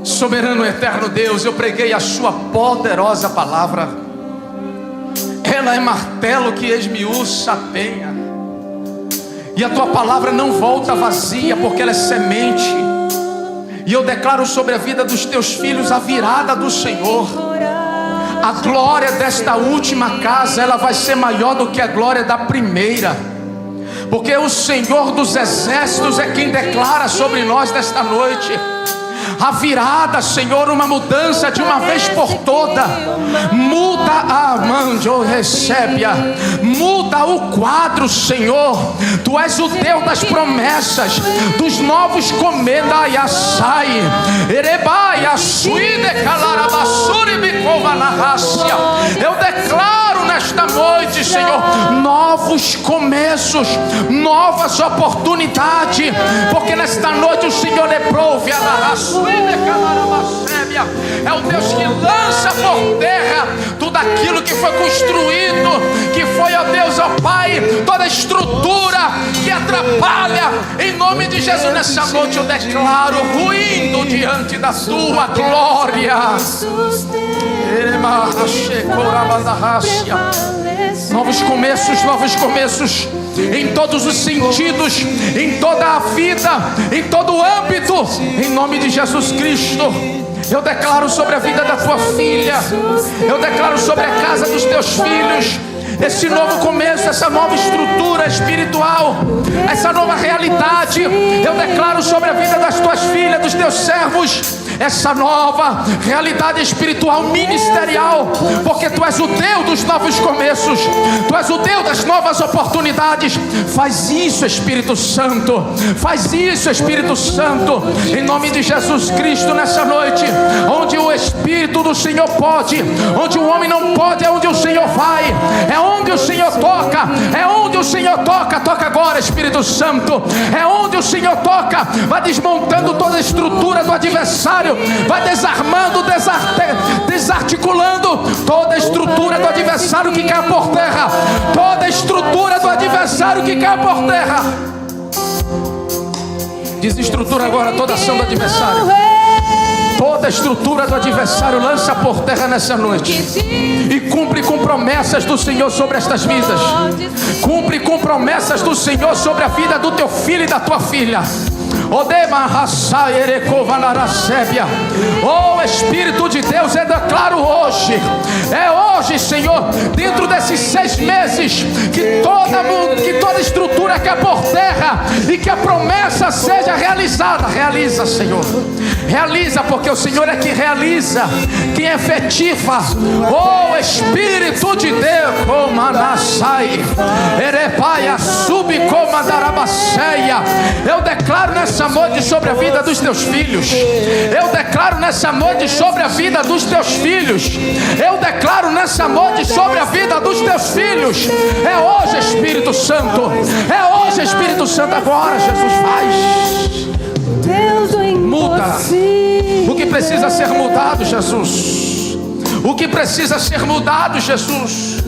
[SPEAKER 1] Soberano eterno Deus, eu preguei a sua poderosa palavra. Ela é martelo que esmiuça a penha. E a tua palavra não volta vazia, porque ela é semente. E eu declaro sobre a vida dos teus filhos a virada do Senhor. A glória desta última casa, ela vai ser maior do que a glória da primeira. Porque o Senhor dos exércitos é quem declara sobre nós nesta noite a virada, Senhor, uma mudança de uma vez por toda. Muda a manjo recebe-a. Muda o quadro, Senhor. Tu és o Deus das promessas, dos novos comenda e açai. Erebaia suide calarabassuri bicova na rácia. Eu declaro nesta noite, Senhor, novos começos, novas oportunidades, porque nesta noite o Senhor reprove a narração. É o Deus que lança por terra tudo aquilo que foi construído, que foi, ó Deus, ó Pai, toda estrutura que atrapalha. Em nome de Jesus, nessa noite eu declaro ruindo diante da tua glória. Novos começos em todos os sentidos, em toda a vida, em todo o âmbito. Em nome de Jesus Cristo, eu declaro sobre a vida da tua filha, eu declaro sobre a casa dos teus filhos esse novo começo, essa nova estrutura espiritual, essa nova realidade. Eu declaro sobre a vida das tuas filhas, dos teus servos, essa nova realidade espiritual ministerial, porque tu és o Deus dos novos começos, tu és o Deus das novas oportunidades. Faz isso, Espírito Santo, faz isso, Espírito Santo, em nome de Jesus Cristo. Nessa noite, onde o Espírito do Senhor pode, onde o homem não pode, é onde o Senhor vai, é onde o Senhor toca, é onde o Senhor toca. Toca agora, Espírito Santo, é onde o Senhor toca. Vai desmontando toda a estrutura do adversário, vai desarmando, desarticulando toda a estrutura do adversário que cai por terra, toda a estrutura do adversário que cai por terra. Desestrutura agora toda a ação do adversário. Toda a estrutura do adversário lança por terra nessa noite. E cumpre com promessas do Senhor sobre estas vidas. Cumpre com promessas do Senhor sobre a vida do teu filho e da tua filha. Oh Espírito de Deus, eu declaro hoje, é hoje, Senhor, dentro desses 6 meses, que toda estrutura que é por terra e que a promessa seja realizada. Realiza, Senhor, realiza, porque o Senhor é quem realiza, quem efetiva. Oh Espírito de Deus, eu declaro nessa noite sobre a vida dos teus filhos. Eu declaro nessa noite sobre a vida dos teus filhos. Eu declaro nessa noite sobre a vida dos teus filhos. É hoje, Espírito Santo. É hoje, Espírito Santo. Agora, Jesus, faz. Muda o que precisa ser mudado, Jesus. O que precisa ser mudado, Jesus.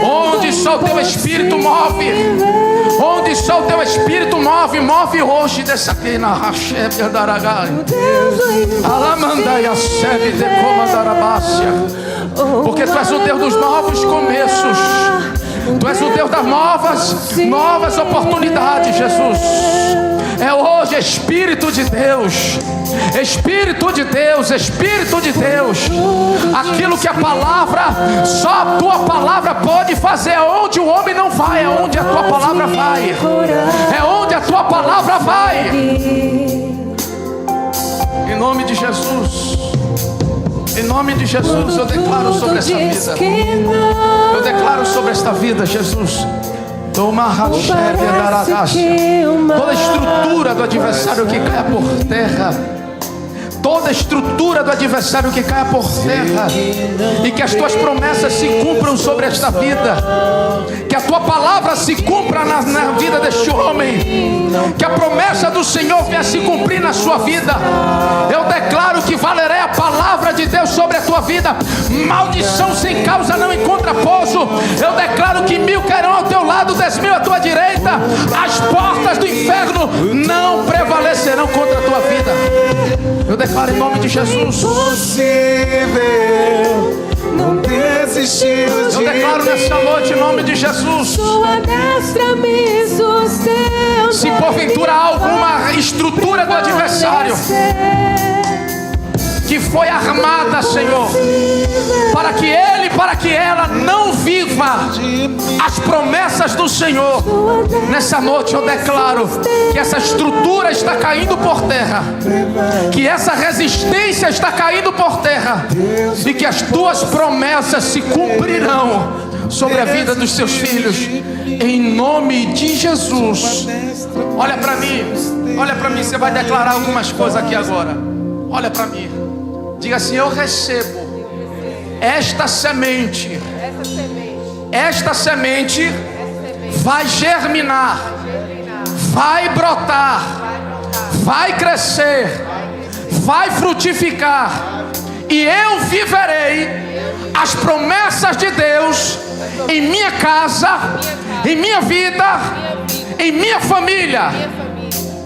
[SPEAKER 1] Onde só o teu Espírito move, onde só o teu Espírito move, move hoje dessa aqui na Rachébia Daragai. Alamandaia sebe de comandarabácia. Porque tu és o Deus dos novos começos. Tu és o Deus das novas oportunidades, Jesus. É hoje, Espírito de Deus. Espírito de Deus, Espírito de Deus. Aquilo que a palavra, só a tua palavra pode fazer. É onde o homem não vai, é onde a tua palavra vai. É onde a tua palavra vai. Em nome de Jesus. Em nome de Jesus, eu declaro sobre essa vida. Eu declaro sobre esta vida, Jesus. Toma toda estrutura do adversário que caia por terra. Toda estrutura do adversário que caia por terra. E que as tuas promessas se cumpram sobre esta vida. Que a tua palavra se cumpra na vida deste homem. Que a promessa do Senhor venha se cumprir na sua vida. Eu declaro que valerá a palavra de Deus sobre a tua vida. Maldição sem causa não encontra pouso. Eu declaro que 1000 cairão ao teu lado, 10.000 à tua direita. As portas do inferno não prevalecerão contra a tua vida. Eu declaro em nome de Jesus.
[SPEAKER 2] Não desistiu de
[SPEAKER 1] Eu declaro nessa noite em nome de Jesus.
[SPEAKER 3] Sua destra me sustenta.
[SPEAKER 1] Se porventura há alguma estrutura do adversário que foi armada, Senhor, para que ele, para que ela não viva as promessas do Senhor, nessa noite eu declaro que essa estrutura está caindo por terra, que essa resistência está caindo por terra, e que as tuas promessas se cumprirão sobre a vida dos seus filhos, em nome de Jesus. Olha para mim, olha para mim, você vai declarar algumas coisas aqui agora. Olha para mim. Diga assim: eu recebo esta semente. Esta semente vai germinar, vai brotar, vai crescer, vai frutificar, e eu viverei as promessas de Deus em minha casa, em minha vida, em minha família.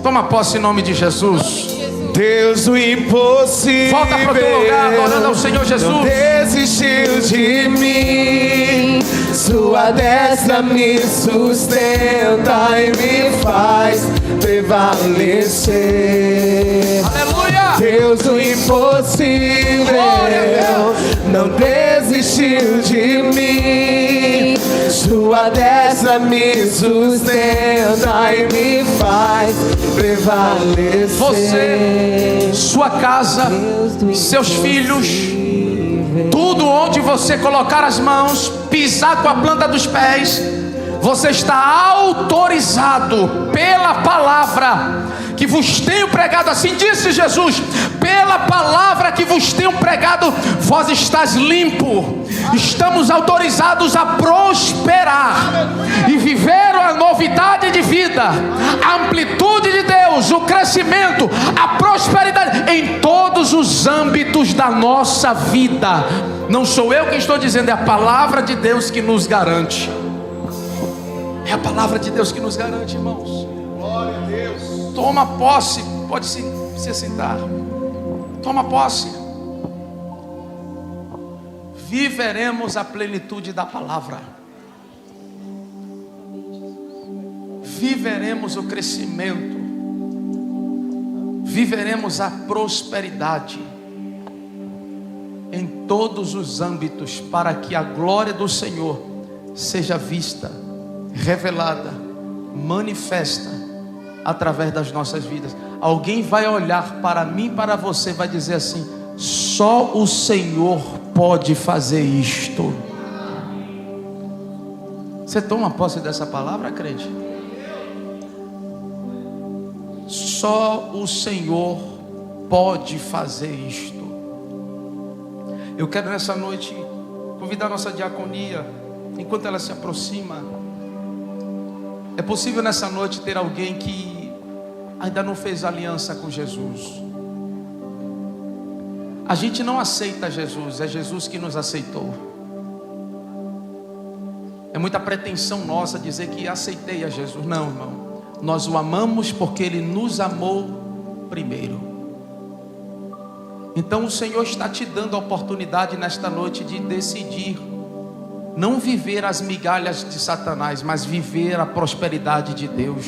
[SPEAKER 1] Toma posse em nome de Jesus.
[SPEAKER 2] Deus do impossível,
[SPEAKER 1] volta para o teu lugar, adorando ao Senhor Jesus.
[SPEAKER 2] Não desistiu de mim. Sua destra me sustenta e me faz prevalecer.
[SPEAKER 1] Aleluia!
[SPEAKER 2] Deus do impossível, não desistiu de mim. Sua destra me sustenta e me faz prevalecer.
[SPEAKER 1] Você, sua casa, seus filhos, tudo onde você colocar as mãos, pisar com a planta dos pés, você está autorizado pela palavra que vos tenho pregado. Assim disse Jesus: pela palavra que vos tenho pregado, vós estás limpo. Estamos autorizados a prosperar e viver a novidade de vida, a amplitude de Deus, o crescimento, a prosperidade em todos os âmbitos da nossa vida. Não sou eu quem estou dizendo, é a palavra de Deus que nos garante. É a palavra de Deus que nos garante, irmãos.
[SPEAKER 2] Glória a Deus.
[SPEAKER 1] Toma posse, pode se sentar. Toma posse. Viveremos a plenitude da palavra. Viveremos o crescimento. Viveremos a prosperidade em todos os âmbitos, para que a glória do Senhor seja vista, revelada, manifesta através das nossas vidas. Alguém vai olhar para mim, para você, vai dizer assim: só o Senhor pode fazer isto. Você toma posse dessa palavra, crente? Só o Senhor pode fazer isto. Eu quero nessa noite convidar a nossa diaconia, enquanto ela se aproxima. É possível nessa noite ter alguém que ainda não fez aliança com Jesus. A gente não aceita Jesus, é Jesus que nos aceitou. É muita pretensão nossa dizer que aceitei a Jesus. Não, irmão. Nós o amamos porque Ele nos amou primeiro. Então o Senhor está te dando a oportunidade nesta noite de decidir não viver as migalhas de Satanás, mas viver a prosperidade de Deus.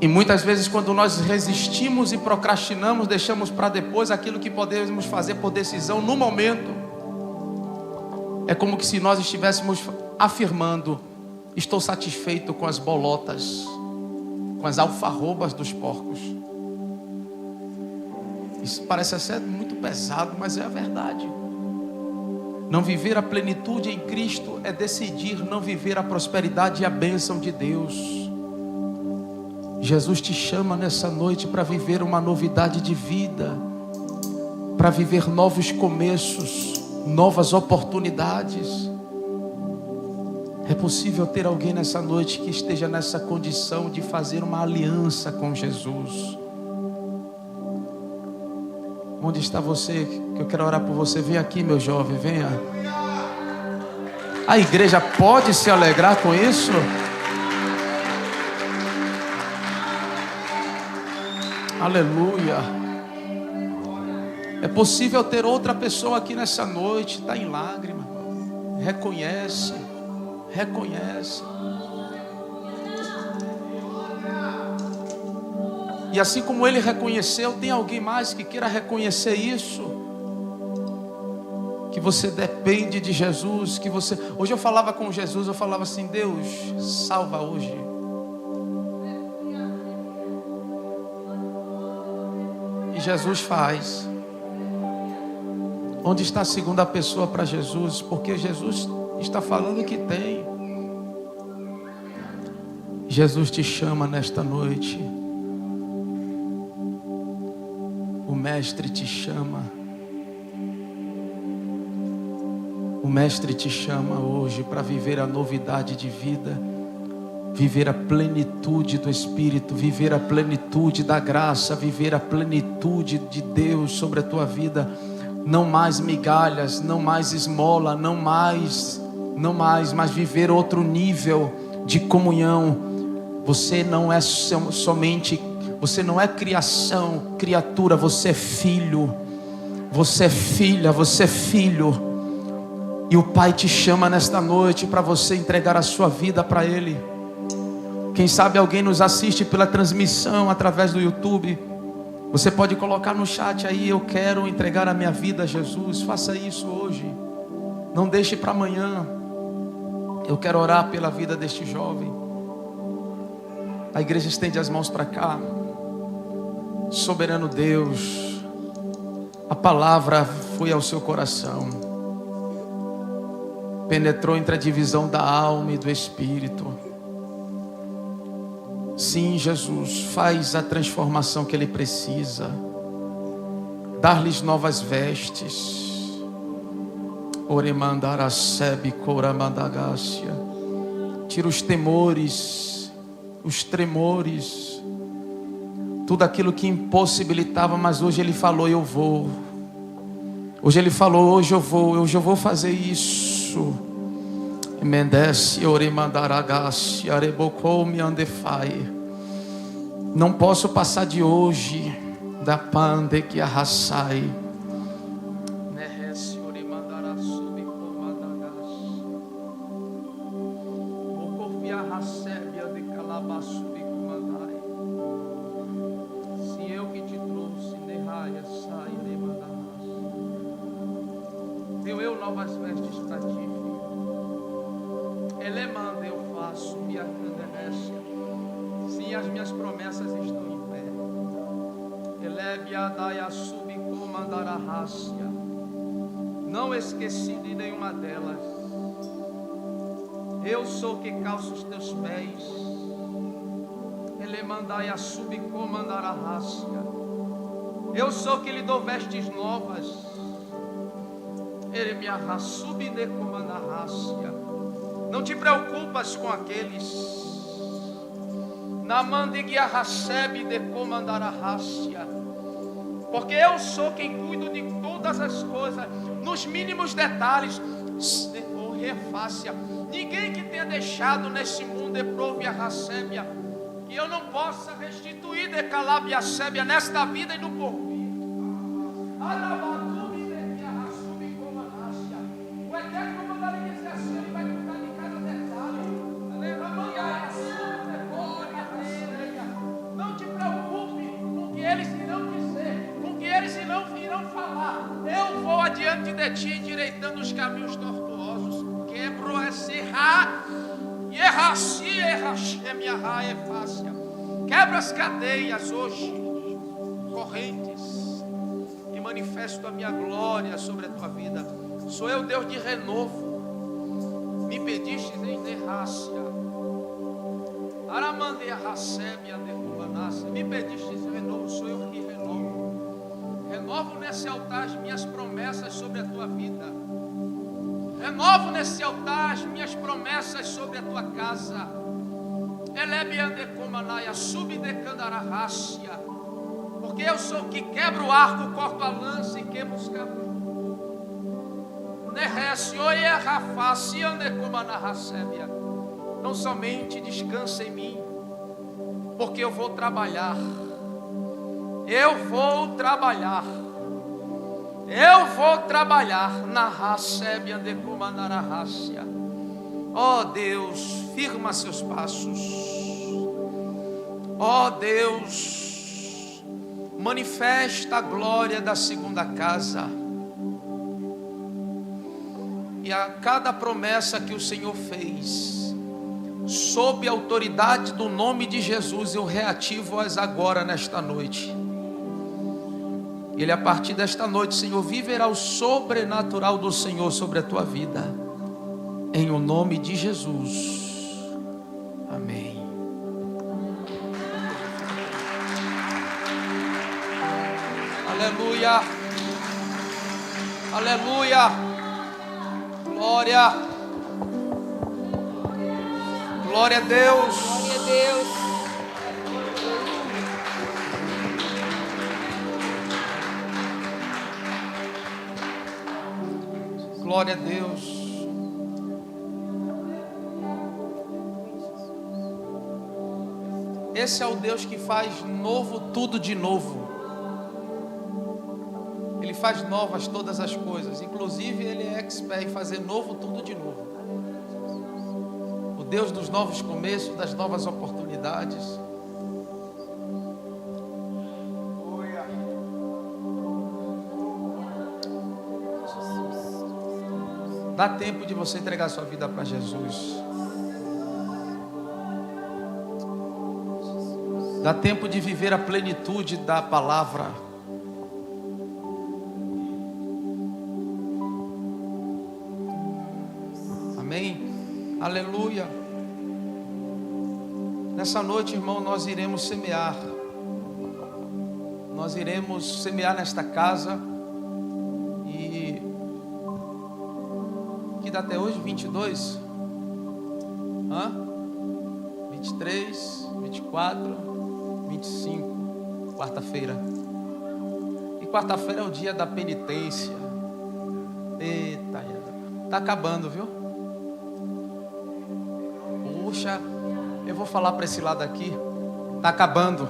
[SPEAKER 1] E muitas vezes, quando nós resistimos e procrastinamos, deixamos para depois aquilo que podemos fazer por decisão no momento, é como se nós estivéssemos afirmando: estou satisfeito com as bolotas, com as alfarrobas dos porcos. Isso parece ser muito pesado, mas é a verdade. Não viver a plenitude em Cristo é decidir não viver a prosperidade e a bênção de Deus. Jesus te chama nessa noite para viver uma novidade de vida, para viver novos começos, novas oportunidades. É possível ter alguém nessa noite que esteja nessa condição de fazer uma aliança com Jesus. Onde está você? Que eu quero orar por você. Vem aqui, meu jovem, venha. A igreja pode se alegrar com isso? Aleluia. É possível ter outra pessoa aqui nessa noite, está em lágrima, reconhece. E assim como ele reconheceu, tem alguém mais que queira reconhecer isso? Que você depende de Jesus, que você... Hoje eu falava com Jesus, eu falava assim: Deus, salva hoje. E Jesus faz. Onde está a segunda pessoa para Jesus? Porque Jesus está falando que tem. Jesus te chama nesta noite. O Mestre te chama. O Mestre te chama hoje para viver a novidade de vida, viver a plenitude do Espírito, viver a plenitude da graça, viver a plenitude de Deus sobre a tua vida. Não mais migalhas, não mais esmola, não mais, mas viver outro nível de comunhão. Você não é somente, você não é criatura, você é filho, você é filha, você é filho. E o Pai te chama nesta noite para você entregar a sua vida para Ele. Quem sabe alguém nos assiste pela transmissão através do YouTube. Você pode colocar no chat aí: eu quero entregar a minha vida a Jesus. Faça isso hoje. Não deixe para amanhã. Eu quero orar pela vida deste jovem. A igreja estende as mãos para cá. Soberano Deus, a palavra foi ao seu coração, penetrou entre a divisão da alma e do espírito. Sim, Jesus, faz a transformação que Ele precisa. Dar-lhes novas vestes. Oremandaracebe coramandagácia. Tira os temores, os tremores, tudo aquilo que impossibilitava, mas hoje Ele falou: eu vou. Hoje Ele falou: hoje eu vou fazer isso. Mendece oremandaragacia arebocou me andefai. Não posso passar de hoje da pande que arrasai. Merece oremandarasubi comandagas. O confia recebe de calabasubi comandai. Se eu que te trouxe de raia sai de mandarás. Deu eu novas vestes para ti, filho. Ele manda, eu faço minha tendência. Sim, as minhas promessas estão em pé. Elebe a daia sub comandar a rácia. Não esqueci de nenhuma delas. Eu sou que calço os teus pés. Ele mandai a sub comandar a rácia. Eu sou que lhe dou vestes novas. Ele me arrasou de comandar a rácia. Não te preocupas com aqueles. Na mandeguia recebe de comandar a rácia. Porque eu sou quem cuido de todas as coisas, nos mínimos detalhes. Refácia. Ninguém que tenha deixado nesse mundo de provia recebe, que eu não possa restituir de calabia sébia nesta vida e no porvir. O eterno mandaria dizer assim: ele vai cuidar de cada detalhe. diante de ti, endireitando os caminhos tortuosos. Quebro esse errar. E errar, minha raia é fácil. Quebra as cadeias hoje, correntes, e manifesto a minha glória sobre a tua vida. Sou eu, Deus de renovo. Me pediste em derrácia. Aramandea racebe a derrubanácia. Me pediste em renovo, sou eu que renovo. Renovo nesse altar as minhas promessas sobre a tua vida. Renovo nesse altar as minhas promessas sobre a tua casa. Porque eu sou o que quebra o arco, corto a lança e queimo os caminhos. Não somente descansa em mim, porque eu vou trabalhar. Eu vou trabalhar na Rasébia de Kumanarahácia. Ó Deus, firma seus passos. Ó Deus, manifesta a glória da segunda casa. E a cada promessa que o Senhor fez, sob a autoridade do nome de Jesus, eu reativo-as agora nesta noite. Ele, a partir desta noite, Senhor, viverá o sobrenatural do Senhor sobre a tua vida. Em o nome de Jesus. Amém. Aleluia. Aleluia. Glória. Glória a Deus.
[SPEAKER 3] Glória a Deus.
[SPEAKER 1] Glória a Deus. Esse é o Deus que faz novo tudo de novo. Ele faz novas todas as coisas. Inclusive ele é expert em fazer novo tudo de novo. O Deus dos novos começos, das novas oportunidades. Dá tempo de você entregar sua vida para Jesus. Dá tempo de viver a plenitude da palavra. Amém? Aleluia. Nessa noite, irmão, nós iremos semear. Nós iremos semear nesta casa. E que dá até hoje? 22? 23, 24, 25, quarta-feira. E quarta-feira é o dia da penitência. Eita, tá acabando, viu? Puxa, eu vou falar para esse lado aqui. Tá acabando.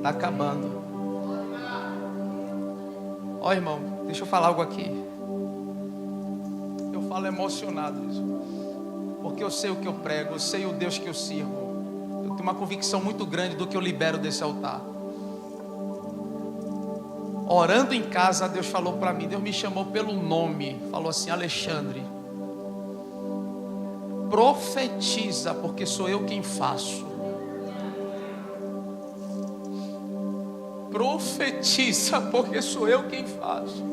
[SPEAKER 1] Tá acabando. Ó, irmão, deixa eu falar algo aqui. Eu falo emocionado isso, porque eu sei o que eu prego, eu sei o Deus que eu sirvo. Eu tenho uma convicção muito grande do que eu libero desse altar. Orando em casa, Deus falou para mim, Deus me chamou pelo nome, falou assim: Alexandre, profetiza, porque sou eu quem faço. Profetiza, porque sou eu quem faço.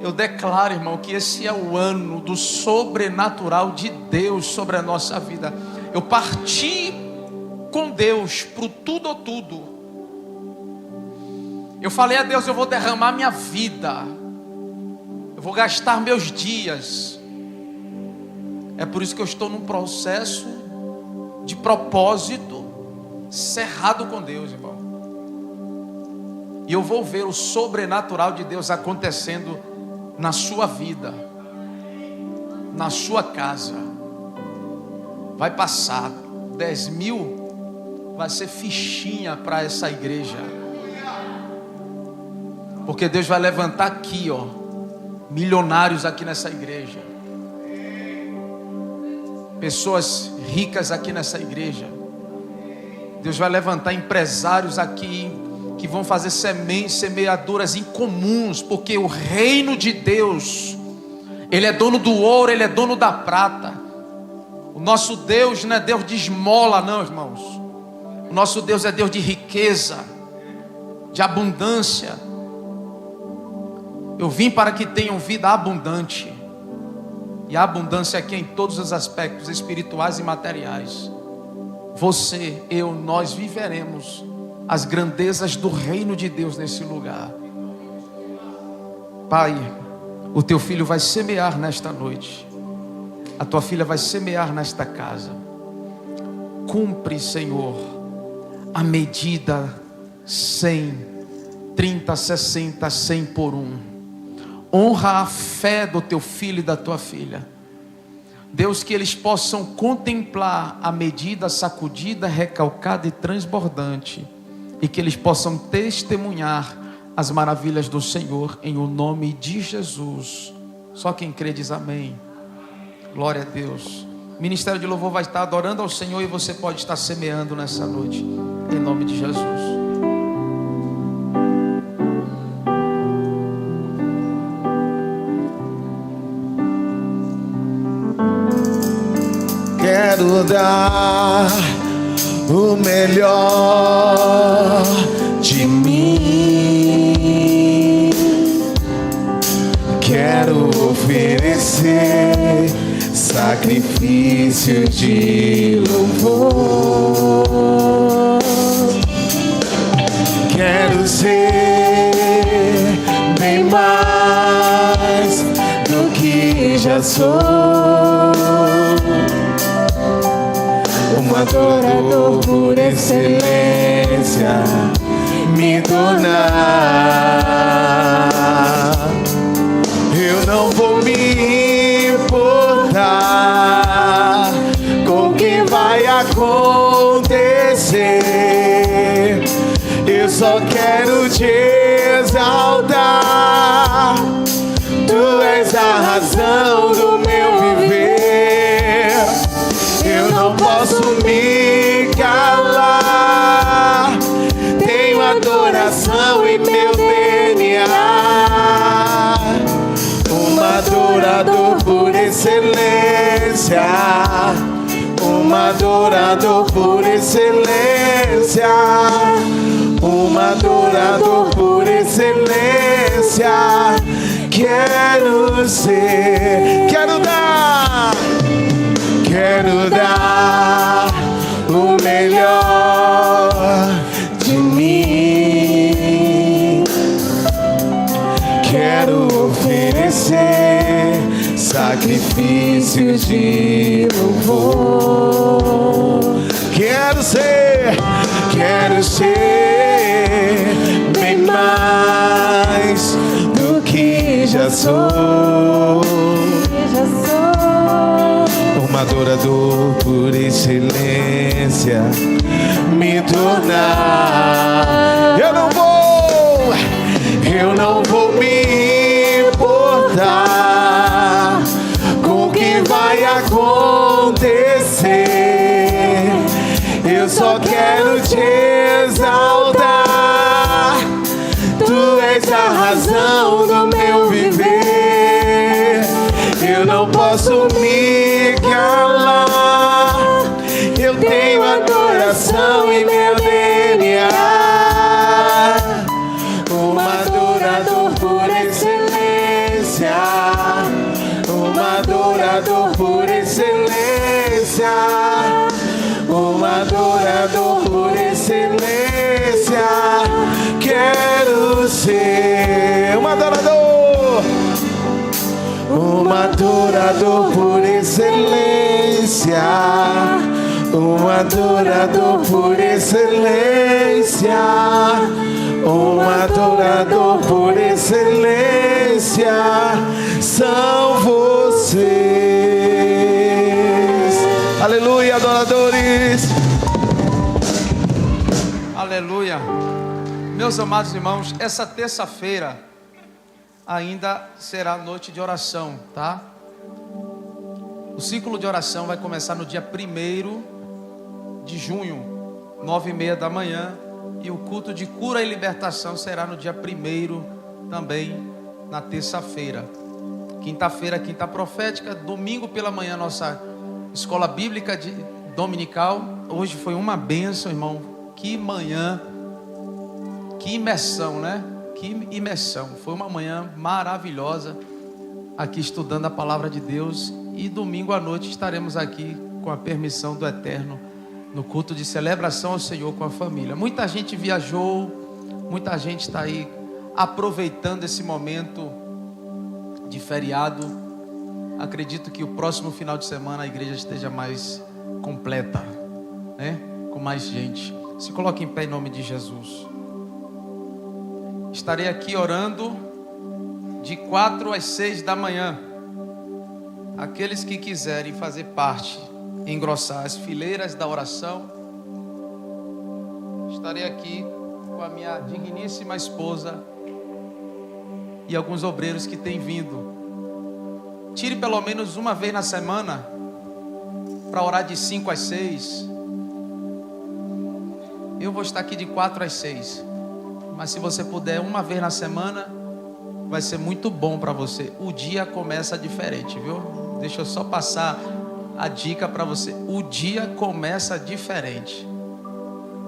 [SPEAKER 1] Eu declaro, irmão, que esse é o ano do sobrenatural de Deus sobre a nossa vida. Eu parti com Deus pro tudo ou tudo. Eu falei a Deus: eu vou derramar minha vida, eu vou gastar meus dias. É por isso que eu estou num processo de propósito cerrado com Deus, irmão. E eu vou ver o sobrenatural de Deus acontecendo na sua vida, na sua casa. Vai passar 10 mil, vai ser fichinha para essa igreja. Porque Deus vai levantar aqui, ó, milionários aqui nessa igreja. Pessoas ricas aqui nessa igreja. Deus vai levantar empresários aqui que vão fazer semeaduras incomuns, porque o reino de Deus, Ele é dono do ouro, Ele é dono da prata. O nosso Deus não é Deus de esmola não, irmãos. O nosso Deus é Deus de riqueza, de abundância. Eu vim para que tenham vida abundante. E a abundância aqui é em todos os aspectos espirituais e materiais. Você, eu, nós viveremos as grandezas do reino de Deus nesse lugar. Pai, o teu filho vai semear nesta noite. A tua filha vai semear nesta casa. Cumpre, Senhor, a medida 100, 30, 60, 100 por 1. Honra a fé do teu filho e da tua filha. Deus, que eles possam contemplar a medida sacudida, recalcada e transbordante, e que eles possam testemunhar as maravilhas do Senhor, em o nome de Jesus. Só quem crê diz amém. Glória a Deus. O Ministério de Louvor vai estar adorando ao Senhor, e você pode estar semeando nessa noite, em nome de Jesus.
[SPEAKER 2] Quero dar o melhor de mim. Quero oferecer sacrifício de louvor. Quero ser bem mais do que já sou. Um adorador por excelência me tornar. Eu não vou me importar com o que vai acontecer. Eu só quero te exaltar. Tu és a razão do meu viver. Eu não posso me calar. Tenho adoração em meu DNA. Um adorador por excelência. Um adorador por excelência. Um adorador por excelência. Quero ser, quero dar. Quero dar o melhor de mim. Quero oferecer sacrifícios de louvor. Quero ser bem mais do que já sou. Um adorador por excelência me tornar. Eu não vou me importar com o que vai acontecer. Eu só quero te exaltar. Tu és a razão do meu viver. Eu não posso me calar. Eu tenho adoração em meu DNA. Um adorador por excelência. Um adorador por excelência. Um adorador por excelência. Quero ser um adorador. Um adorador por excelência. Um adorador por excelência. Um adorador por excelência. São vocês. Aleluia, adoradores.
[SPEAKER 1] Aleluia. Meus amados irmãos, essa terça-feira ainda será noite de oração, tá? O ciclo de oração vai começar no dia 1º de junho, 9h30 da manhã, E o culto de cura e libertação será no dia 1º, também na terça-feira. Quinta-feira, quinta profética. Domingo pela manhã, nossa escola bíblica dominical. Hoje foi uma bênção, irmão. Que manhã, que imersão, né? Que imersão. Foi uma manhã maravilhosa aqui estudando a palavra de Deus. E domingo à noite estaremos aqui com a permissão do Eterno no culto de celebração ao Senhor com a família. Muita gente viajou, muita gente está aí aproveitando esse momento de feriado. Acredito que o próximo final de semana a igreja esteja mais completa, né? Com mais gente. Se coloque em pé em nome de Jesus. Estarei aqui orando de 4 às 6 da manhã. Aqueles que quiserem fazer parte, engrossar as fileiras da oração, estarei aqui com a minha digníssima esposa e alguns obreiros que têm vindo. Tire pelo menos uma vez na semana para orar de 5 às 6. Eu vou estar aqui de 4 às 6. Mas se você puder uma vez na semana, vai ser muito bom para você. O dia começa diferente, viu? Deixa eu só passar a dica para você. O dia começa diferente.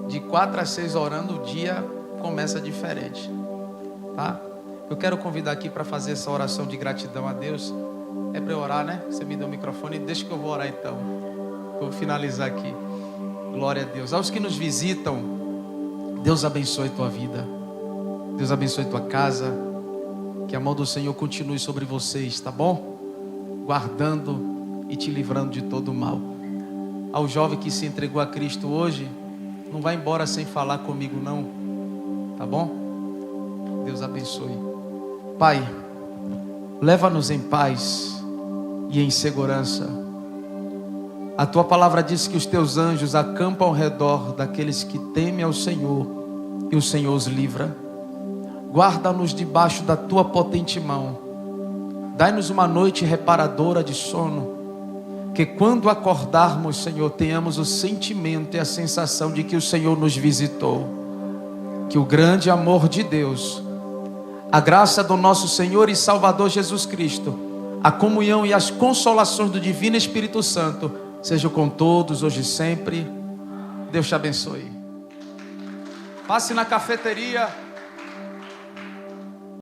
[SPEAKER 1] De 4 às 6 orando, o dia começa diferente. Tá? Eu quero convidar aqui para fazer essa oração de gratidão a Deus. É para eu orar, né? Você me deu o microfone, deixa que eu vou orar então. Vou finalizar aqui. Glória a Deus. Aos que nos visitam, Deus abençoe tua vida. Deus abençoe tua casa. Que a mão do Senhor continue sobre vocês, tá bom? Guardando e te livrando de todo o mal. Ao jovem que se entregou a Cristo hoje, não vai embora sem falar comigo não, tá bom? Deus abençoe. Pai, leva-nos em paz e em segurança. A tua palavra diz que os teus anjos acampam ao redor daqueles que temem ao Senhor e o Senhor os livra. Guarda-nos debaixo da tua potente mão. Dai-nos uma noite reparadora de sono, que quando acordarmos, Senhor, tenhamos o sentimento e a sensação de que o Senhor nos visitou. Que o grande amor de Deus, a graça do nosso Senhor e Salvador Jesus Cristo, a comunhão e as consolações do Divino Espírito Santo sejam com todos, hoje e sempre. Deus te abençoe. Passe na cafeteria.